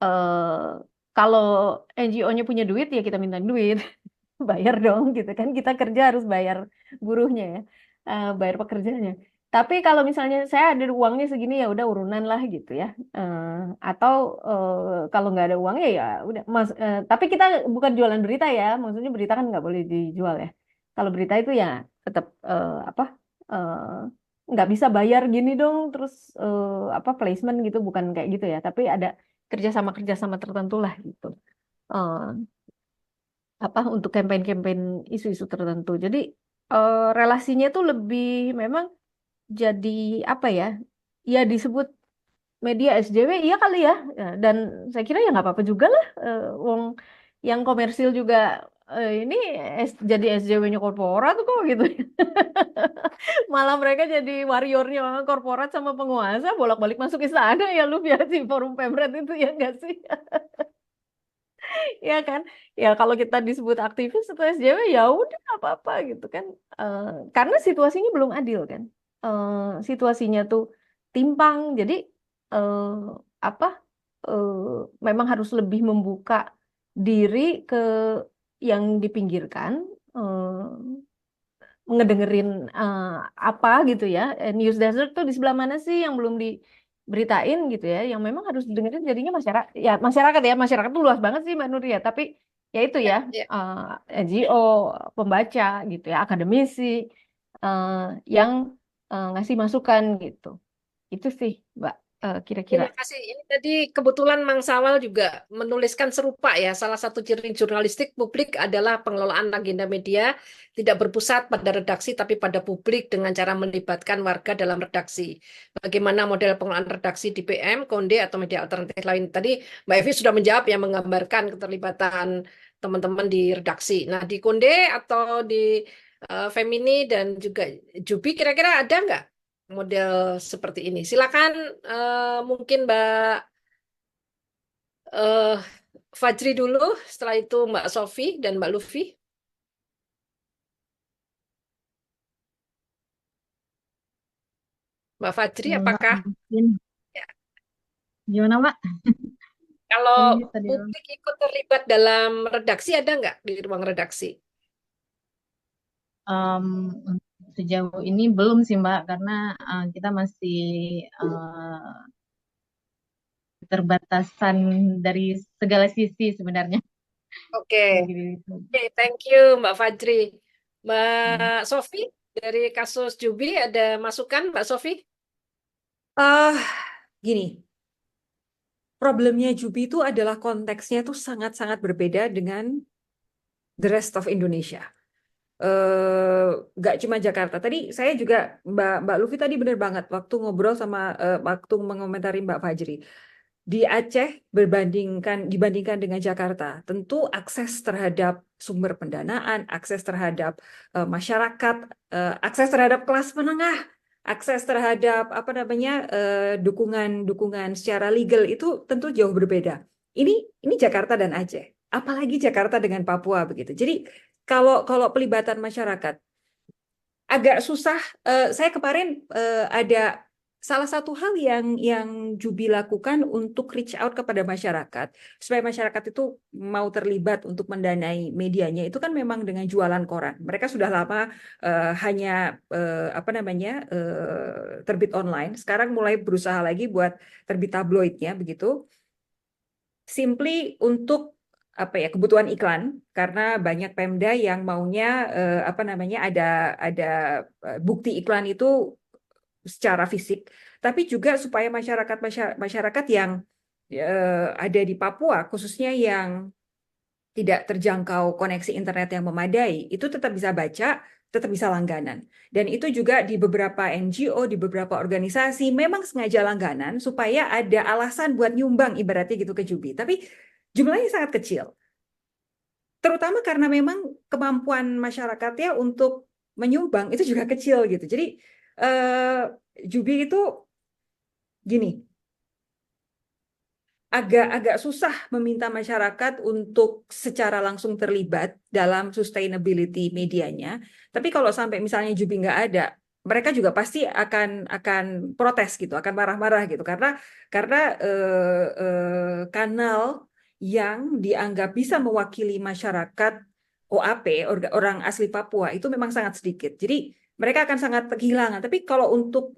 eh Kalau NGO-nya punya duit ya kita minta duit, bayar dong gitu kan. Kita kerja harus bayar buruhnya ya, bayar pekerjanya. Tapi kalau misalnya saya ada uangnya segini ya udah urunan lah gitu ya. Eh, atau kalau nggak ada uangnya ya udah mas. Tapi kita bukan jualan berita ya, maksudnya berita kan nggak boleh dijual ya. Kalau berita itu ya tetap eh, nggak bisa bayar gini dong, terus placement gitu bukan kayak gitu ya. Tapi ada kerjasama tertentu lah gitu. Eh, untuk campaign-campaign isu-isu tertentu. Jadi relasinya tuh lebih memang jadi apa ya? Ya disebut media SJW iya kali ya. Dan saya kira ya nggak apa-apa juga lah. Wong yang komersil juga ini jadi SJW-nya korporat kok gitu. Malah mereka jadi warriornya korporat sama penguasa bolak-balik masuk istana ya lu biar di forum Pemret itu ya nggak sih? Ya kan, ya kalau kita disebut aktivis atau SJW ya udah nggak apa-apa gitu kan. Eh, karena situasinya belum adil kan. Eh, Situasinya tuh timpang, jadi eh, apa eh, memang harus lebih membuka diri ke yang dipinggirkan, ngedengerin apa gitu ya. News Desert tuh di sebelah mana sih yang belum diberitain gitu ya, yang memang harus didengerin jadinya masyarakat tuh luas banget sih Mbak Nur ya, tapi ya itu ya, Ya, ya. NGO, pembaca gitu ya, akademisi eh, yang ngasih masukan gitu. Itu sih Mbak, kira-kira. Terima kasih. Ini tadi kebetulan Mang Sawal juga menuliskan serupa ya. Salah satu ciri jurnalistik publik adalah pengelolaan agenda media tidak berpusat pada redaksi tapi pada publik dengan cara melibatkan warga dalam redaksi. Bagaimana model pengelolaan redaksi di PM, Konde atau media alternatif lain. Tadi Mbak Evi sudah menjawab yang menggambarkan keterlibatan teman-teman di redaksi. Nah, di Konde atau di Femini dan juga Jubi kira-kira ada nggak model seperti ini? Silakan mungkin Mbak eh, Fajri dulu, setelah itu Mbak Sofi dan Mbak Luffy. Mbak Fajri, Mbak apakah mungkin ya, gimana Mbak? kalau Tadi tadi publik ikut terlibat dalam redaksi ada nggak di ruang redaksi? um, sejauh ini belum sih Mbak karena kita masih keterbatasan dari segala sisi sebenarnya. Oke, Kayak gitu. Oke, thank you Mbak Fajri. Ya. Mbak Sofi, dari kasus Jubi ada masukan Mbak Sofi? Ah, gini, problemnya Jubi itu adalah konteksnya itu sangat-sangat berbeda dengan the rest of Indonesia. Nggak cuma Jakarta. Tadi saya juga Mbak Lufi tadi benar banget waktu ngobrol sama waktu mengomentari Mbak Fajri. Di Aceh dibandingkan dengan Jakarta, tentu akses terhadap sumber pendanaan, akses terhadap masyarakat, akses terhadap kelas menengah, akses terhadap apa namanya dukungan secara legal itu tentu jauh berbeda. Ini Jakarta dan Aceh, apalagi Jakarta dengan Papua begitu. Jadi kalau pelibatan masyarakat agak susah. Saya kemarin ada salah satu hal yang Jubi lakukan untuk reach out kepada masyarakat supaya masyarakat itu mau terlibat untuk mendanai medianya itu kan memang dengan jualan koran. Mereka sudah lama hanya apa namanya terbit online. Sekarang mulai berusaha lagi buat terbit tabloidnya begitu. Simply untuk apa ya kebutuhan iklan karena banyak Pemda yang maunya apa namanya ada bukti iklan itu secara fisik, tapi juga supaya masyarakat yang ada di Papua khususnya yang tidak terjangkau koneksi internet yang memadai itu tetap bisa baca, tetap bisa langganan. Dan itu juga di beberapa NGO, di beberapa organisasi memang sengaja langganan supaya ada alasan buat nyumbang ibaratnya gitu ke Jubi. Tapi jumlahnya sangat kecil. Terutama karena memang kemampuan masyarakatnya untuk menyumbang itu juga kecil gitu. Jadi Jubi itu gini, agak susah meminta masyarakat untuk secara langsung terlibat dalam sustainability medianya. Tapi kalau sampai misalnya Jubi nggak ada, mereka juga pasti akan protes gitu, akan marah-marah gitu karena kanal yang dianggap bisa mewakili masyarakat OAP orang asli Papua itu memang sangat sedikit. Jadi mereka akan sangat kehilangan. Tapi kalau untuk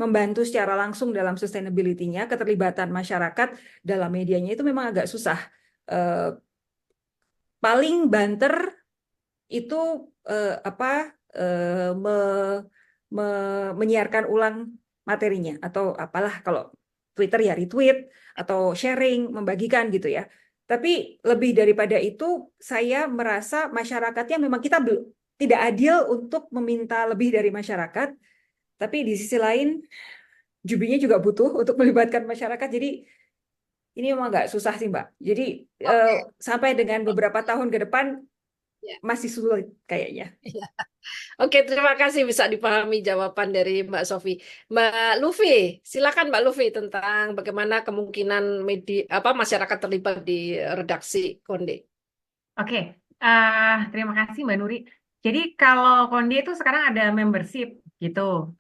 membantu secara langsung dalam sustainability-nya, keterlibatan masyarakat dalam medianya itu memang agak susah. Paling banter itu apa menyiarkan ulang materinya atau apalah kalau Twitter ya retweet atau sharing, membagikan gitu ya. Tapi lebih daripada itu, saya merasa masyarakatnya memang kita tidak adil untuk meminta lebih dari masyarakat. Tapi di sisi lain, Jubinya juga butuh untuk melibatkan masyarakat. Jadi ini memang agak susah sih, Mbak. Jadi sampai dengan beberapa tahun ke depan Ya. masih sulit kayaknya. Oke, terima kasih bisa dipahami jawaban dari Mbak Sofi. Mbak Lufi, silakan Mbak Lufi tentang bagaimana kemungkinan masyarakat terlibat di redaksi Konde. Oke, terima kasih Mbak Nuri. Jadi kalau Konde itu sekarang ada membership gitu.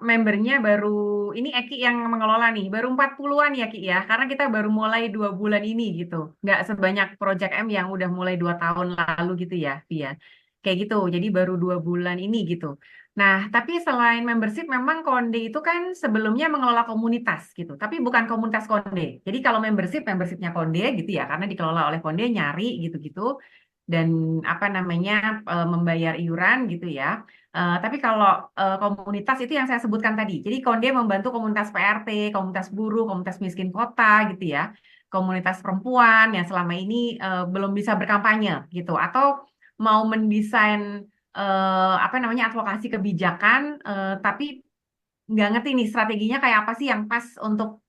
Membernya baru ini Eki yang mengelola nih, baru 40-an ya Ki ya, karena kita baru mulai 2 bulan ini gitu, nggak sebanyak Project M yang udah mulai 2 tahun lalu gitu ya, Via. Kayak gitu, jadi baru 2 bulan ini gitu. Nah, tapi selain membership, memang Konde itu kan sebelumnya mengelola komunitas gitu, tapi bukan komunitas Konde. Jadi kalau membershipnya Konde gitu ya, karena dikelola oleh Konde nyari gitu-gitu, dan apa namanya membayar iuran gitu ya. Tapi kalau komunitas itu yang saya sebutkan tadi. Jadi Konde membantu komunitas PRT, komunitas buruh, komunitas miskin kota gitu ya. Komunitas perempuan yang selama ini belum bisa berkampanye gitu. Atau mau mendesain advokasi kebijakan tapi nggak ngerti nih strateginya kayak apa sih yang pas untuk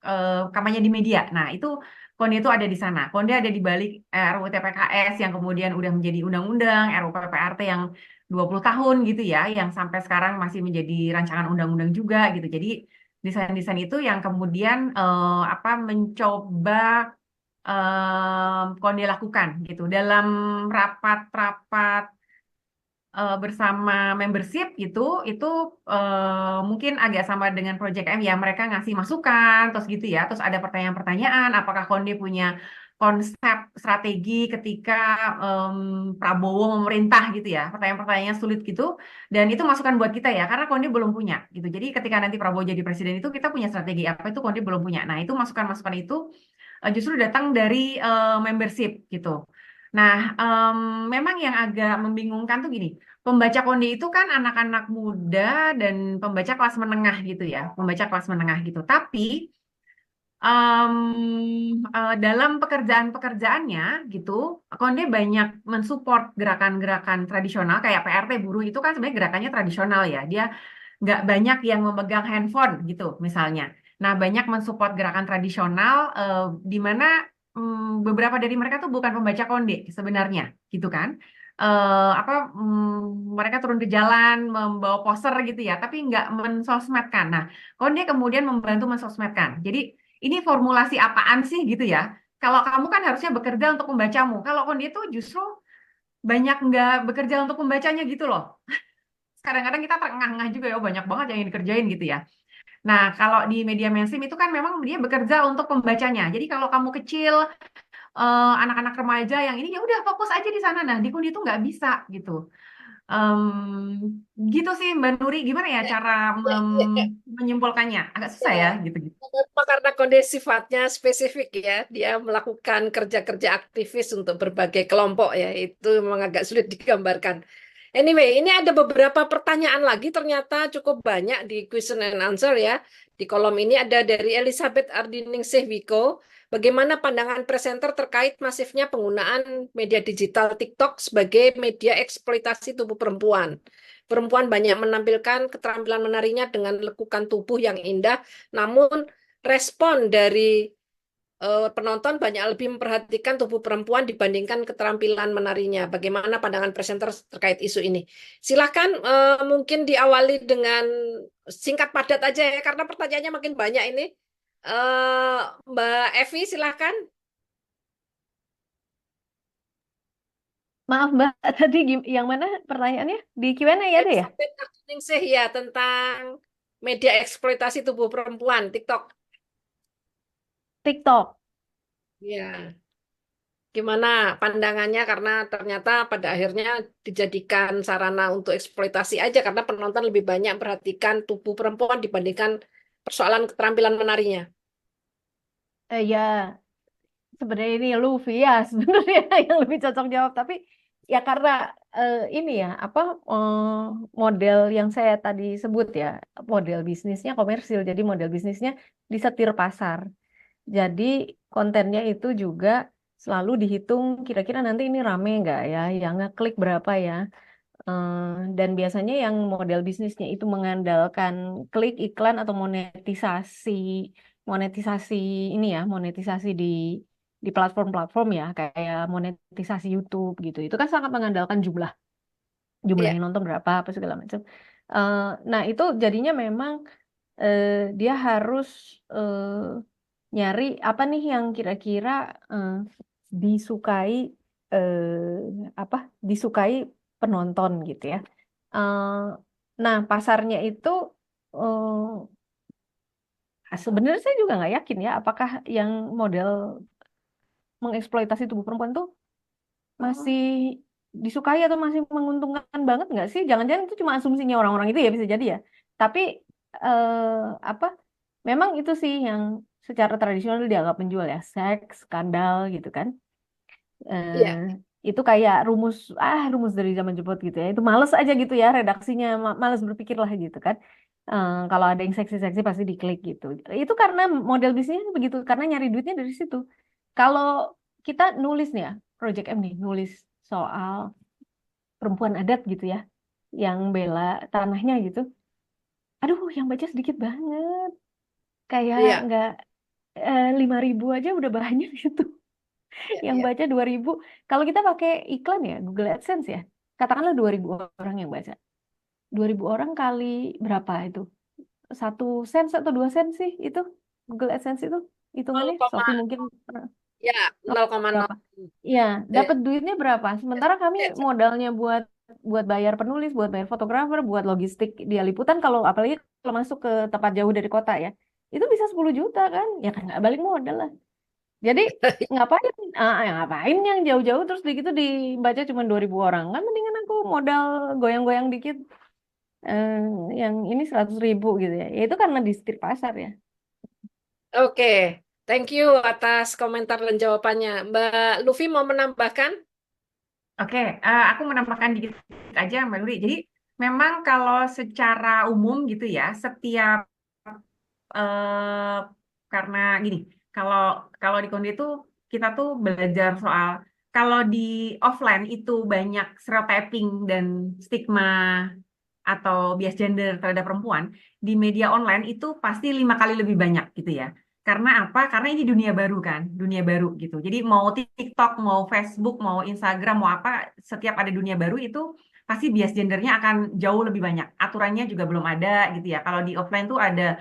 kampanye di media. Nah, itu Konde itu ada di sana. Konde ada di balik RUU TPKS yang kemudian udah menjadi undang-undang, RUU PPRT yang 20 tahun gitu ya, yang sampai sekarang masih menjadi rancangan undang-undang juga gitu. Jadi desain-desain itu yang kemudian mencoba Konde lakukan gitu dalam rapat-rapat bersama membership gitu, itu mungkin agak sama dengan Project M ya, mereka ngasih masukan terus gitu ya, terus ada pertanyaan-pertanyaan apakah Konde punya konsep strategi ketika Prabowo memerintah gitu ya, pertanyaan-pertanyaan sulit gitu, dan itu masukan buat kita ya, karena Konde belum punya gitu. Jadi ketika nanti Prabowo jadi presiden itu kita punya strategi apa, itu Konde belum punya. Nah, itu masukan-masukan itu justru datang dari membership gitu. Nah, memang yang agak membingungkan tuh gini, pembaca konde itu kan anak-anak muda dan pembaca kelas menengah gitu ya, pembaca kelas menengah gitu. Tapi dalam pekerjaan-pekerjaannya gitu, Konde banyak mensupport gerakan-gerakan tradisional kayak PRT buruh itu kan sebenarnya gerakannya tradisional ya. Dia nggak banyak yang memegang handphone gitu misalnya. Nah, banyak mensupport gerakan tradisional di mana beberapa dari mereka tuh bukan pembaca Konde sebenarnya gitu kan. Mereka turun ke jalan membawa poster gitu ya, tapi nggak mensosmedkan. Nah, Konde kemudian membantu mensosmedkan. Jadi ini formulasi apaan sih gitu ya? Kalau kamu kan harusnya bekerja untuk membacamu. Kalau Konde itu justru banyak nggak bekerja untuk membacanya gitu loh. Kadang-kadang kita terengah-engah juga ya, oh, banyak banget yang dikerjain gitu ya. Nah, kalau di media mainstream itu kan memang dia bekerja untuk pembacanya. Jadi kalau kamu kecil, anak-anak remaja yang ini ya udah fokus aja di sana. Nah, di Kundi itu nggak bisa gitu. Gitu sih Mbak Nuri, gimana ya cara menyimpulkannya? Agak susah ya gitu-gitu. Karena kondisi sifatnya spesifik ya, dia melakukan kerja-kerja aktivis untuk berbagai kelompok ya, itu memang agak sulit digambarkan. Anyway, ini ada beberapa pertanyaan lagi, ternyata cukup banyak di question and answer ya. Di kolom ini ada dari Elizabeth Ardiningsih Wiko, bagaimana pandangan presenter terkait masifnya penggunaan media digital TikTok sebagai media eksploitasi tubuh perempuan. Perempuan banyak menampilkan keterampilan menarinya dengan lekukan tubuh yang indah, namun respon dari penonton banyak lebih memperhatikan tubuh perempuan dibandingkan keterampilan menarinya. Bagaimana pandangan presenter terkait isu ini? Silahkan mungkin diawali dengan singkat padat aja ya, karena pertanyaannya makin banyak ini. Mbak Evi, silahkan. Maaf Mbak, tadi yang mana pertanyaannya? Di Q&A ya ada ya? Elizabeth Ardiningsih ya, tentang media eksploitasi tubuh perempuan, TikTok. TikTok. Ya. Gimana pandangannya karena ternyata pada akhirnya dijadikan sarana untuk eksploitasi aja karena penonton lebih banyak perhatikan tubuh perempuan dibandingkan persoalan keterampilan menarinya. Ya, sebenarnya ini Luffy ya sebenarnya yang lebih cocok jawab. Tapi ya karena ini ya apa model yang saya tadi sebut ya, model bisnisnya komersil. Jadi model bisnisnya disetir pasar. Jadi kontennya itu juga selalu dihitung kira-kira nanti ini rame nggak ya, yang ngeklik berapa ya. Eh, dan biasanya yang model bisnisnya itu mengandalkan klik iklan atau monetisasi, monetisasi ini ya, monetisasi di platform-platform ya, kayak monetisasi YouTube gitu. Itu kan sangat mengandalkan jumlah Iya, yang nonton berapa apa segala macam. Eh, nah itu jadinya memang eh, dia harus eh, nyari apa nih yang kira-kira eh, disukai apa disukai penonton gitu ya. Eh, nah pasarnya itu sebenarnya saya juga nggak yakin ya apakah yang model mengeksploitasi tubuh perempuan tuh masih disukai atau masih menguntungkan banget nggak sih? Jangan-jangan itu cuma asumsinya orang-orang itu ya bisa jadi ya. Tapi apa? Memang itu sih yang secara tradisional dianggap menjual ya, seks, skandal gitu kan. Eh, iya, itu kayak rumus dari zaman jeput gitu ya. Itu males aja gitu ya redaksinya, males berpikir lah gitu kan. Kalau ada yang seksi-seksi pasti diklik gitu. Itu karena model bisnisnya begitu, karena nyari duitnya dari situ. Kalau kita nulis nih ya, Project M nih, nulis soal perempuan adat gitu ya, yang bela tanahnya gitu. Aduh, yang baca sedikit banget. Kayak iya, nggak 5.000 aja udah banyak gitu. iya, Yang iya. baca 2.000. Kalau kita pakai iklan ya, Google AdSense ya, katakanlah 2.000 orang yang baca. 2.000 orang kali berapa itu? 1 sen atau 2 sen sih itu Google AdSense itu Nol hitungannya. koma Sofi mungkin ya nol 0,0. berapa? Iya, Eh, dapat duitnya berapa? Sementara kami eh, modalnya buat buat bayar penulis, buat bayar fotografer, buat logistik dia liputan kalau apalagi kalau masuk ke tempat jauh dari kota ya. Itu bisa 10 juta kan? Ya kan nggak balik modal lah. Jadi ngapain? Ngapain yang jauh-jauh terus begitu dibaca cuma 2.000 orang? Kan mendingan aku modal goyang-goyang dikit eh, yang ini 100.000 gitu ya. Ya itu karena di setir pasar ya. Oke, thank you atas komentar dan jawabannya. Mbak Luffy mau menambahkan? Oke, aku menambahkan dikit aja Mbak Nuri. Jadi memang kalau secara umum gitu ya, setiap eh, karena gini, kalau kalau di Konde itu kita tuh belajar soal kalau di offline itu banyak stereotyping dan stigma atau bias gender terhadap perempuan, di media online itu pasti 5 kali lebih banyak gitu ya. Karena apa? Karena ini dunia baru kan, dunia baru gitu. Jadi mau TikTok, mau Facebook, mau Instagram, mau apa, setiap ada dunia baru itu pasti bias gendernya akan jauh lebih banyak. Aturannya juga belum ada gitu ya. Kalau di offline tuh ada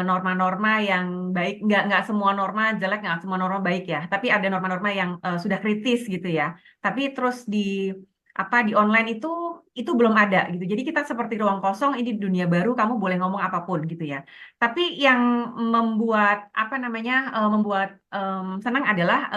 norma-norma yang baik, nggak semua norma jelek, nggak semua norma baik ya, tapi ada norma-norma yang sudah kritis gitu ya. Tapi terus di apa di online itu belum ada gitu. Jadi kita seperti ruang kosong, ini dunia baru, kamu boleh ngomong apapun gitu ya. Tapi yang membuat apa namanya membuat senang adalah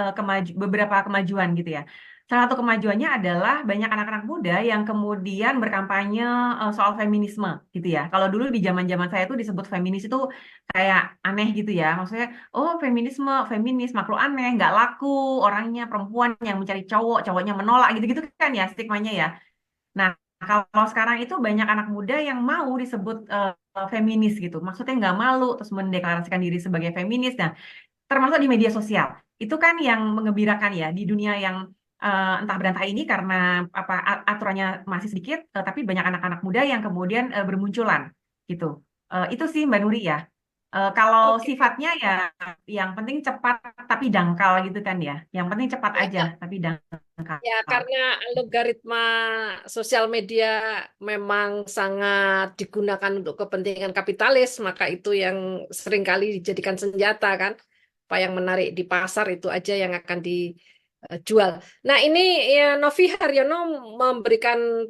beberapa kemajuan gitu ya. Salah satu kemajuannya adalah banyak anak-anak muda yang kemudian berkampanye soal feminisme gitu ya. Kalau dulu di zaman-zaman saya itu disebut feminis itu kayak aneh gitu ya. Maksudnya, oh feminisme, feminis, makhluk aneh, nggak laku, orangnya perempuan yang mencari cowok, cowoknya menolak gitu-gitu kan ya stigmanya ya. Nah, kalau sekarang itu banyak anak muda yang mau disebut feminis gitu. Maksudnya nggak malu terus mendeklarasikan diri sebagai feminis. Nah, termasuk di media sosial. Itu kan yang mengembirakan ya di dunia yang entah berantah ini karena apa aturannya masih sedikit, tapi banyak anak-anak muda yang kemudian bermunculan gitu. Itu sih Mbak Nuri ya. Kalau Oke. sifatnya ya yang penting cepat tapi dangkal gitu kan ya. Yang penting cepat aja Ya, tapi dangkal. ya, karena logaritma sosial media memang sangat digunakan untuk kepentingan kapitalis, maka itu yang seringkali dijadikan senjata kan. Apa yang menarik di pasar itu aja yang akan dijual. Nah, ini ya Novi Haryono memberikan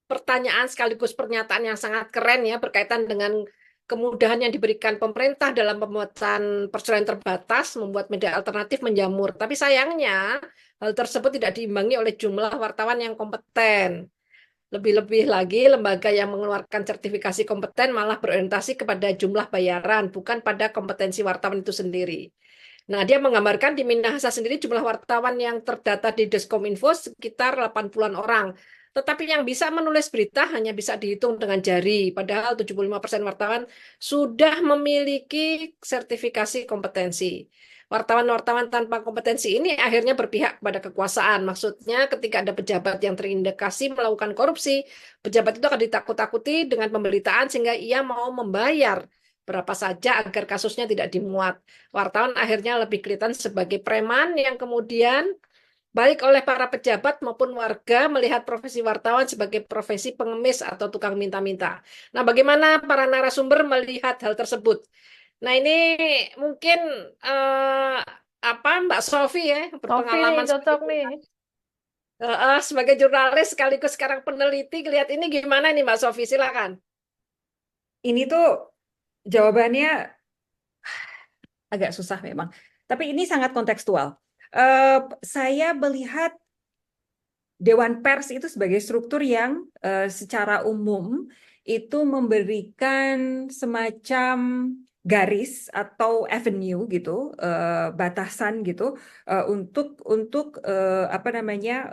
pertanyaan sekaligus pernyataan yang sangat keren ya berkaitan dengan kemudahan yang diberikan pemerintah dalam pembuatan perceraian terbatas, membuat media alternatif menjamur. Tapi sayangnya hal tersebut tidak diimbangi oleh jumlah wartawan yang kompeten. Lebih-lebih lagi, lembaga yang mengeluarkan sertifikasi kompeten malah berorientasi kepada jumlah bayaran, bukan pada kompetensi wartawan itu sendiri. Nah, dia menggambarkan di Minahasa sendiri jumlah wartawan yang terdata di Deskominfo sekitar 80-an orang. Tetapi yang bisa menulis berita hanya bisa dihitung dengan jari. Padahal 75% wartawan sudah memiliki sertifikasi kompetensi. Wartawan-wartawan tanpa kompetensi ini akhirnya berpihak pada kekuasaan. Maksudnya ketika ada pejabat yang terindikasi melakukan korupsi, pejabat itu akan ditakut-takuti dengan pemberitaan sehingga ia mau membayar berapa saja agar kasusnya tidak dimuat. Wartawan akhirnya lebih kelihatan sebagai preman yang kemudian baik oleh para pejabat maupun warga melihat profesi wartawan sebagai profesi pengemis atau tukang minta-minta. Nah, bagaimana para narasumber melihat hal tersebut? Nah, ini mungkin eh, apa Mbak Sofi ya Sofi nih berpengalaman cocok nih. sebagai jurnalis sekaligus sekarang peneliti, lihat ini gimana nih Mbak Sofi? Silakan. Ini tuh jawabannya agak susah memang. Tapi ini sangat kontekstual. Saya melihat Dewan Pers itu sebagai struktur yang secara umum itu memberikan semacam garis atau avenue gitu, batasan gitu untuk apa namanya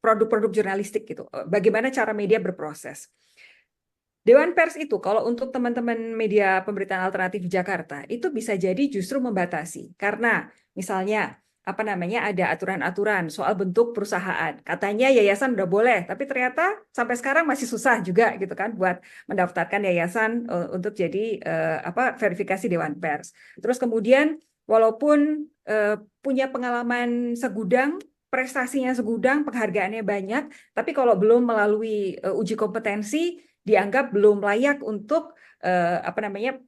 produk-produk jurnalistik gitu. Bagaimana cara media berproses. Dewan Pers itu kalau untuk teman-teman media pemberitaan alternatif di Jakarta itu bisa jadi justru membatasi karena misalnya apa namanya ada aturan-aturan soal bentuk perusahaan. Katanya yayasan udah boleh, tapi ternyata sampai sekarang masih susah juga gitu kan buat mendaftarkan yayasan untuk jadi apa verifikasi Dewan Pers. Terus kemudian walaupun punya pengalaman segudang, prestasinya segudang, penghargaannya banyak, tapi kalau belum melalui uji kompetensi dianggap belum layak untuk apa namanya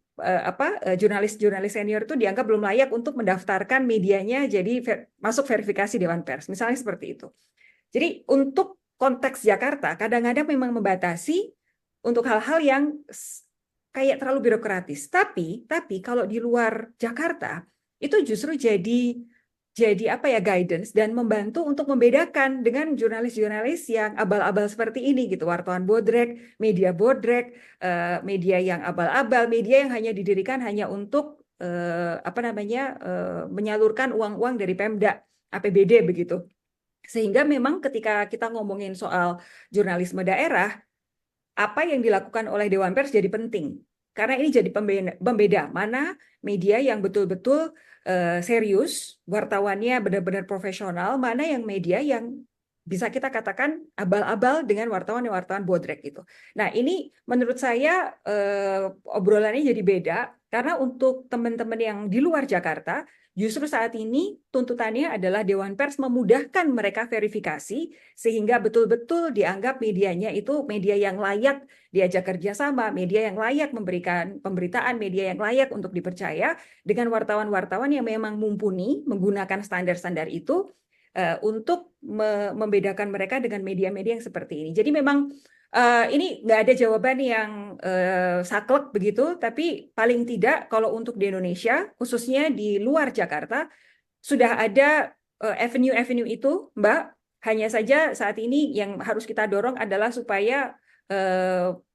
jurnalis-jurnalis senior itu dianggap belum layak untuk mendaftarkan medianya jadi masuk verifikasi Dewan Pers. Misalnya seperti itu. Jadi untuk konteks Jakarta kadang-kadang memang membatasi untuk hal-hal yang kayak terlalu birokratis. Tapi kalau di luar Jakarta itu justru jadi apa ya guidance dan membantu untuk membedakan dengan jurnalis-jurnalis yang abal-abal seperti ini gitu, wartawan bodrek, media yang abal-abal, media yang hanya didirikan hanya untuk apa namanya menyalurkan uang-uang dari Pemda, APBD begitu. Sehingga memang ketika kita ngomongin soal jurnalisme daerah, apa yang dilakukan oleh Dewan Pers jadi penting. Karena ini jadi pembeda mana media yang betul-betul serius, wartawannya benar-benar profesional, mana yang media yang bisa kita katakan abal-abal dengan wartawan-wartawan bodrek gitu. Nah, ini menurut saya obrolannya jadi beda karena untuk teman-teman yang di luar Jakarta, justru saat ini tuntutannya adalah Dewan Pers memudahkan mereka verifikasi sehingga betul-betul dianggap medianya itu media yang layak diajak kerjasama, media yang layak memberikan pemberitaan, media yang layak untuk dipercaya dengan wartawan-wartawan yang memang mumpuni menggunakan standar-standar itu untuk membedakan mereka dengan media-media yang seperti ini. Jadi memang ini nggak ada jawaban yang saklek begitu, tapi paling tidak kalau untuk di Indonesia, khususnya di luar Jakarta, sudah ada avenue-avenue itu, Mbak. Hanya saja saat ini yang harus kita dorong adalah supaya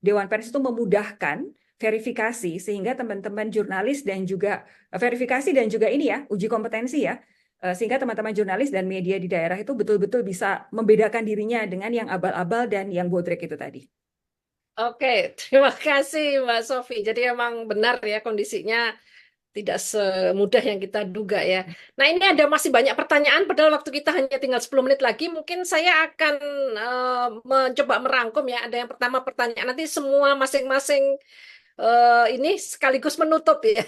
Dewan Pers itu memudahkan verifikasi sehingga teman-teman jurnalis dan juga verifikasi dan juga ini ya, uji kompetensi ya, sehingga teman-teman jurnalis dan media di daerah itu betul-betul bisa membedakan dirinya dengan yang abal-abal dan yang bodrek itu tadi. Oke, terima kasih Mbak Sofi. Jadi emang benar ya kondisinya tidak semudah yang kita duga ya. Nah ini ada masih banyak pertanyaan, padahal waktu kita hanya tinggal 10 menit lagi. Mungkin saya akan mencoba merangkum ya. Ada yang pertama pertanyaan, nanti semua masing-masing ini sekaligus menutup ya.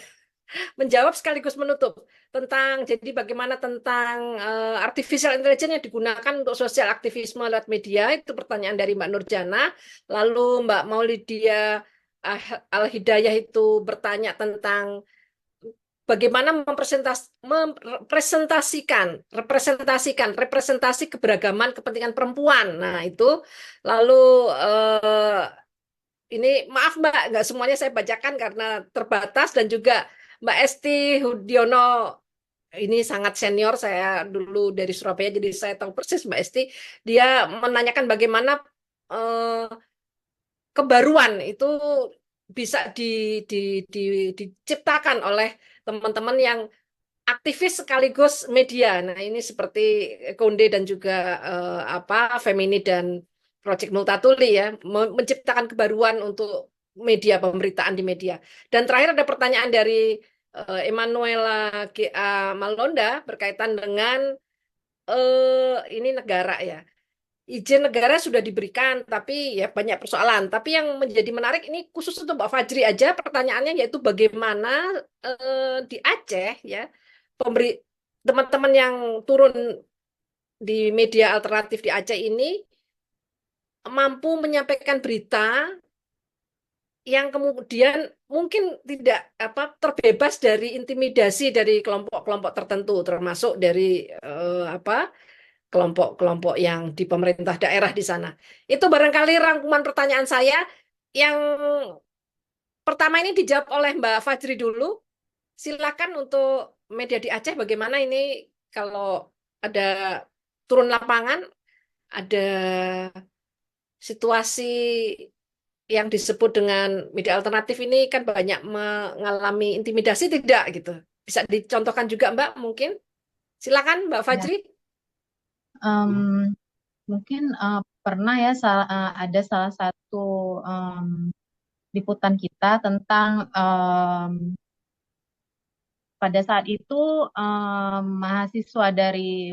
Menjawab sekaligus menutup tentang jadi bagaimana tentang artificial intelligence yang digunakan untuk sosial aktivisme lewat media. Itu pertanyaan dari Mbak Nurjana. Lalu Mbak Maulidia Al-Hidayah itu bertanya tentang bagaimana representasi keberagaman kepentingan perempuan. Nah, itu lalu ini maaf Mbak, nggak semuanya saya bacakan karena terbatas dan juga Mbak Esti Hudiono ini sangat senior, saya dulu dari Surabaya jadi saya tahu persis Mbak Esti. Dia menanyakan bagaimana kebaruan itu bisa diciptakan oleh teman-teman yang aktivis sekaligus media. Nah, ini seperti Konde dan juga Femini dan Project Multatuli ya, menciptakan kebaruan untuk media pemberitaan di media. Dan terakhir ada pertanyaan dari Emanuela G.A. Malonda berkaitan dengan ini negara ya. Izin negara sudah diberikan, tapi ya banyak persoalan. Tapi yang menjadi menarik ini khusus untuk Mbak Fajri aja pertanyaannya yaitu bagaimana di Aceh ya teman-teman yang turun di media alternatif di Aceh ini mampu menyampaikan berita yang kemudian mungkin tidak terbebas dari intimidasi dari kelompok-kelompok tertentu, termasuk dari kelompok-kelompok yang di pemerintah daerah di sana. Itu barangkali rangkuman pertanyaan saya. Yang pertama ini dijawab oleh Mbak Fajri dulu. Silakan untuk media di Aceh bagaimana ini kalau ada turun lapangan, ada situasi yang disebut dengan media alternatif ini kan banyak mengalami intimidasi tidak gitu. Bisa dicontohkan juga Mbak mungkin? Silakan Mbak Ya, Fajri. mungkin pernah ya ada salah satu liputan kita tentang pada saat itu mahasiswa dari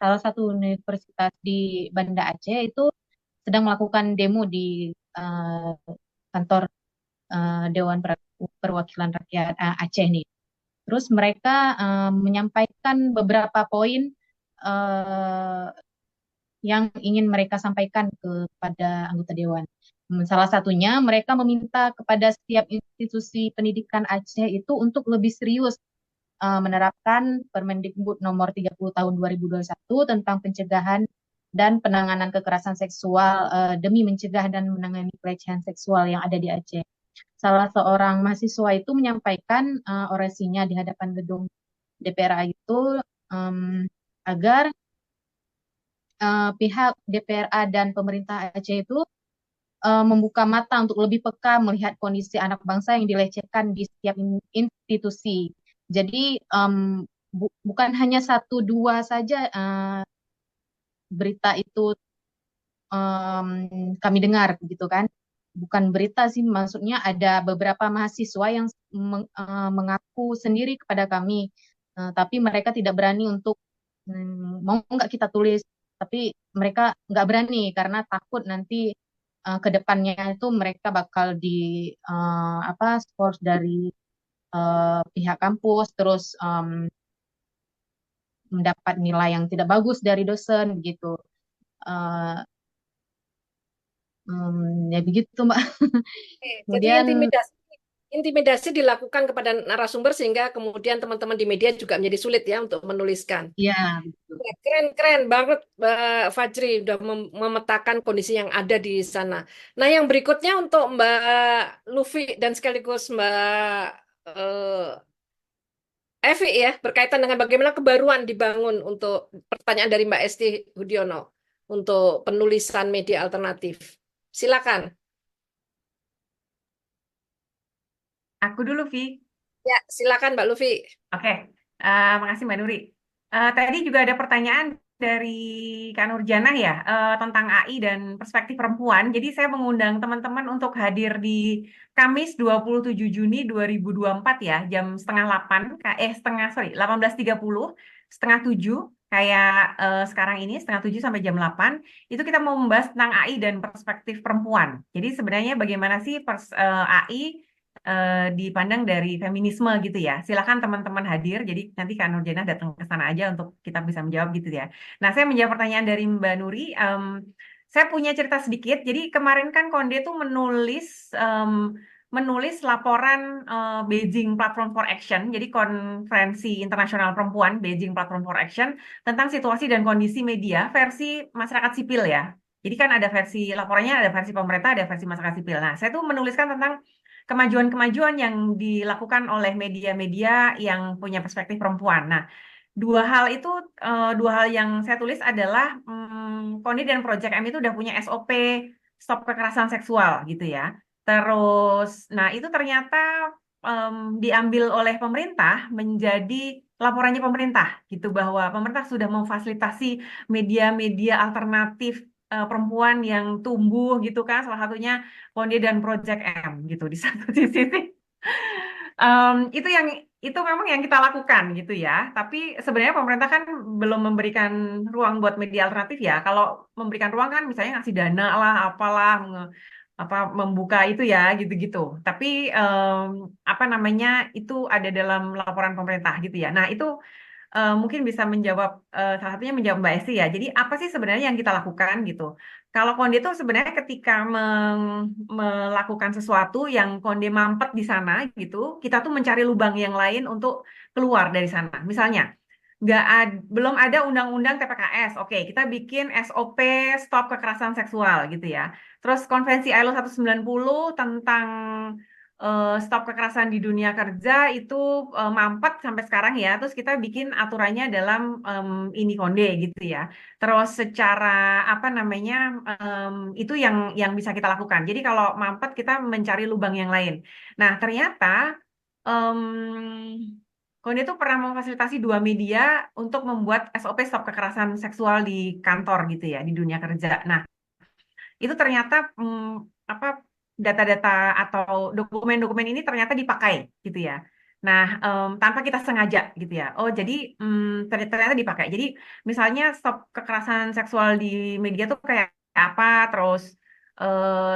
salah satu universitas di Banda Aceh itu sedang melakukan demo di kantor Dewan Perwakilan Rakyat Aceh nih. Terus mereka menyampaikan beberapa poin eh, yang ingin mereka sampaikan kepada anggota dewan. Salah satunya mereka meminta kepada setiap institusi pendidikan Aceh itu untuk lebih serius menerapkan Permendikbud nomor 30 tahun 2021 tentang pencegahan dan penanganan kekerasan seksual demi mencegah dan menangani pelecehan seksual yang ada di Aceh. Salah seorang mahasiswa itu menyampaikan orasinya di hadapan gedung DPRA itu agar pihak DPRA dan pemerintah Aceh itu membuka mata untuk lebih peka melihat kondisi anak bangsa yang dilecehkan di setiap institusi. Jadi bukan hanya satu dua saja berita itu kami dengar gitu kan. Bukan berita sih, maksudnya ada beberapa mahasiswa yang mengaku sendiri kepada kami, tapi mereka tidak berani untuk mau nggak kita tulis, tapi mereka nggak berani karena takut nanti ke depannya itu mereka bakal di apa skor dari pihak kampus, terus mendapat nilai yang tidak bagus dari dosen begitu. Eh, ya begitu Mbak. Jadi Kemudian intimidasi dilakukan kepada narasumber sehingga kemudian teman-teman di media juga menjadi sulit ya untuk menuliskan. ya betul. Ya, keren banget Mbak Fajri udah memetakan kondisi yang ada di sana. Nah, yang berikutnya untuk Mbak Luffy dan sekaligus Mbak Evi ya, berkaitan dengan bagaimana kebaruan dibangun untuk pertanyaan dari Mbak Esti Hudiono untuk penulisan media alternatif. Silakan. Aku dulu, Vi. Ya, silakan Mbak Luffy. Oke, makasih Mbak Nuri. Tadi juga ada pertanyaan dari Kak Nurjana ya, tentang AI dan perspektif perempuan. Jadi saya mengundang teman-teman untuk hadir di Kamis 27 Juni 2024 ya, jam setengah 8, 18.30, setengah 7, kayak sekarang ini, setengah 7 sampai jam 8, itu kita mau membahas tentang AI dan perspektif perempuan. Jadi sebenarnya bagaimana sih AI dipandang dari feminisme gitu ya. Silakan teman-teman hadir. Jadi nanti Kak Nurjana datang ke sana aja untuk kita bisa menjawab gitu ya. Nah, saya menjawab pertanyaan dari Mbak Nuri. Saya punya cerita sedikit. Jadi kemarin kan Konde tuh menulis laporan Beijing Platform for Action. Jadi konferensi internasional perempuan Beijing Platform for Action tentang situasi dan kondisi media versi masyarakat sipil ya. Jadi kan ada versi laporannya, ada versi pemerintah, ada versi masyarakat sipil. Nah, saya tuh menuliskan tentang kemajuan-kemajuan yang dilakukan oleh media-media yang punya perspektif perempuan. Nah, dua hal yang saya tulis adalah Koni dan Project M itu udah punya SOP stop kekerasan seksual gitu ya. Terus, nah itu ternyata diambil oleh pemerintah menjadi laporannya pemerintah gitu, bahwa pemerintah sudah memfasilitasi media-media alternatif perempuan yang tumbuh gitu kan, salah satunya Konde dan Project M gitu di satu sisi. Itu memang yang kita lakukan gitu ya. Tapi sebenarnya pemerintah kan belum memberikan ruang buat media alternatif ya. Kalau memberikan ruang kan misalnya ngasih dana lah, apalah, membuka itu ya gitu-gitu. Tapi apa namanya itu ada dalam laporan pemerintah gitu ya. Nah itu mungkin bisa menjawab, salah satunya menjawab Mbak Esti ya. Jadi apa sih sebenarnya yang kita lakukan gitu? Kalau Konde itu sebenarnya ketika melakukan sesuatu yang Konde mampet di sana gitu, kita tuh mencari lubang yang lain untuk keluar dari sana. Misalnya, belum ada undang-undang TPKS. Oke, kita bikin SOP stop kekerasan seksual gitu ya. Terus konvensi ILO 190 tentang stop kekerasan di dunia kerja itu mampet sampai sekarang ya. Terus kita bikin aturannya dalam ini Konde gitu ya. Terus secara apa namanya itu yang bisa kita lakukan. Jadi kalau mampet kita mencari lubang yang lain. Nah, ternyata Konde itu pernah memfasilitasi dua media untuk membuat SOP stop kekerasan seksual di kantor gitu ya, di dunia kerja. Nah, itu ternyata apa data-data atau dokumen-dokumen ini ternyata dipakai gitu ya. Nah, tanpa kita sengaja gitu ya. Oh, jadi ternyata dipakai. Jadi misalnya stop kekerasan seksual di media tuh kayak apa, terus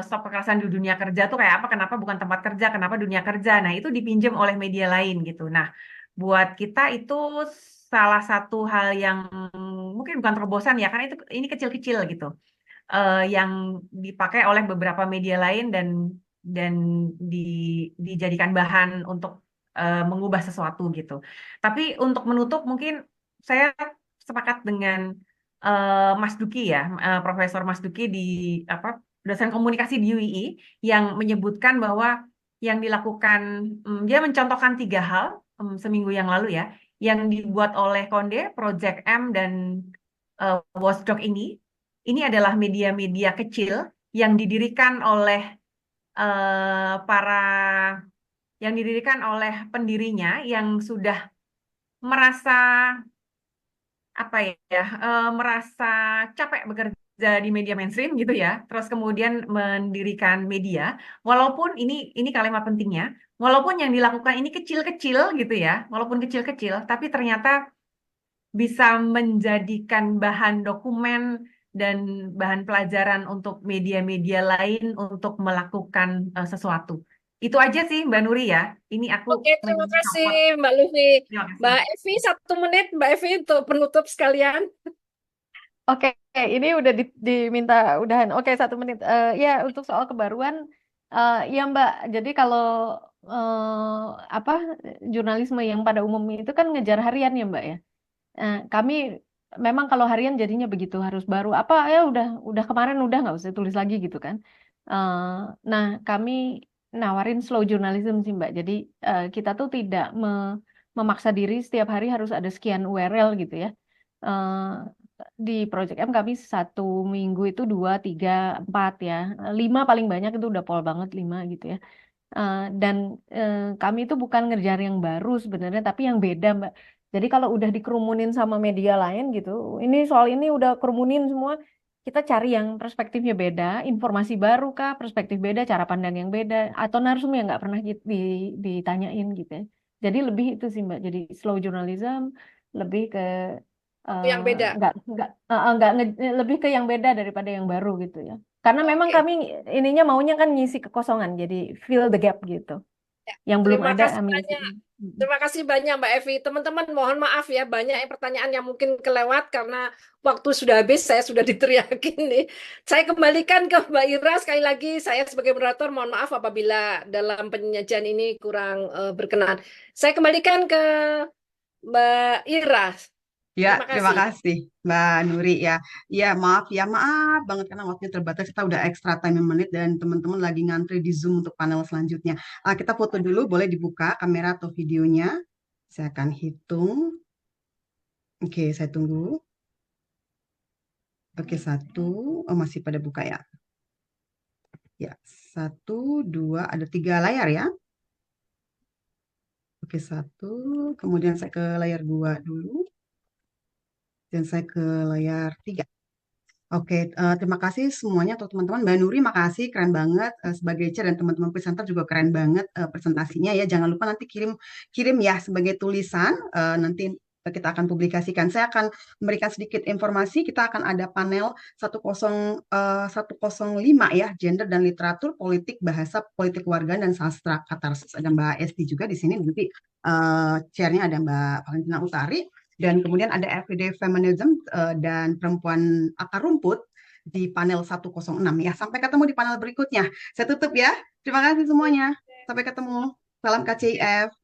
stop kekerasan di dunia kerja tuh kayak apa, kenapa bukan tempat kerja, kenapa dunia kerja. Nah, itu dipinjam oleh media lain gitu. Nah, buat kita itu salah satu hal yang mungkin bukan terobosan ya, karena ini kecil-kecil gitu, yang dipakai oleh beberapa media lain dan dijadikan bahan untuk mengubah sesuatu gitu. Tapi untuk menutup mungkin saya sepakat dengan Mas Duki ya, Profesor Mas Duki di apa dosen komunikasi di UII yang menyebutkan bahwa yang dilakukan, dia mencontohkan 3 hal seminggu yang lalu ya, yang dibuat oleh Konde, Project M dan Watchdog ini adalah media-media kecil yang didirikan oleh para pendirinya yang sudah merasa apa ya, merasa capek bekerja di media mainstream gitu ya, terus kemudian mendirikan media, walaupun ini kalimat pentingnya, walaupun yang dilakukan ini kecil-kecil gitu ya, walaupun kecil-kecil, tapi ternyata bisa menjadikan bahan dokumen dan bahan pelajaran untuk media-media lain untuk melakukan sesuatu. Itu aja sih Mbak Nuri ya. Ini aku Oke, terima kasih mencopot. Mbak Lufi. Terima kasih. Mbak Evi, 1 menit Mbak Evi untuk penutup sekalian. Oke, ini udah diminta udahan. Oke, 1 menit. Ya, untuk soal kebaruan, ya Mbak. Jadi kalau apa jurnalisme yang pada umumnya itu kan ngejar harian ya Mbak ya. Kami memang kalau harian jadinya begitu harus baru apa ya udah kemarin udah nggak usah tulis lagi gitu kan. Eh, nah, kami nawarin slow journalism sih Mbak. Jadi kita tuh tidak memaksa diri setiap hari harus ada sekian URL gitu ya. Eh, di Project M kami 1 minggu itu 2, 3, 4 ya, 5 paling banyak itu udah pol banget 5 gitu ya. Dan kami itu bukan ngejar yang baru sebenarnya, tapi yang beda, Mbak. Jadi kalau udah dikerumunin sama media lain gitu, ini soal ini udah kerumunin semua, kita cari yang perspektifnya beda, informasi baru kah, perspektif beda, cara pandang yang beda, atau narsum yang nggak pernah ditanyain gitu ya. Jadi lebih itu sih Mbak. Jadi slow journalism lebih ke Yang beda. lebih ke yang beda daripada yang baru gitu ya. Karena memang Oke. kami ininya maunya kan ngisi kekosongan, jadi fill the gap gitu. Ya, Yang belum terima ada kasih kami banyak. isiin. Mm. Terima kasih banyak Mbak Evi. Teman-teman mohon maaf ya banyak pertanyaan yang mungkin kelewat karena waktu sudah habis, saya sudah diteriakin nih. Saya kembalikan ke Mbak Ira sekali lagi. Saya sebagai moderator mohon maaf apabila dalam penyajian ini kurang berkenan. Saya kembalikan ke Mbak Ira. Ya, Terima terima kasih. kasih Mbak Nuri ya. Ya, maaf banget karena waktunya terbatas. Kita udah extra time menit dan teman-teman lagi ngantri di Zoom untuk panel selanjutnya. Kita foto dulu, boleh dibuka kamera atau videonya. Saya akan hitung. Oke, saya tunggu. Oke, satu. Oh, masih pada buka ya. Ya, satu, dua, ada 3 layar ya. Oke, satu. Kemudian saya ke layar 2 dulu. Dan saya ke layar 3. Oke, terima kasih semuanya untuk teman-teman. Mbak Nuri, makasih, keren banget. Sebagai chair dan teman-teman presenter juga keren banget presentasinya ya. Jangan lupa nanti kirim ya sebagai tulisan. Nanti kita akan publikasikan. Saya akan memberikan sedikit informasi. Kita akan ada panel 105 ya, gender dan literatur, politik, bahasa, politik warga dan sastra katarsis. Ada Mbak Esti juga di sini. Nanti chairnya ada Mbak Valentina Utari. Dan kemudian ada everyday feminism dan perempuan akar rumput di panel 106 ya. Sampai ketemu di panel berikutnya. Saya tutup ya. Terima kasih semuanya. Sampai ketemu. Salam KCIF.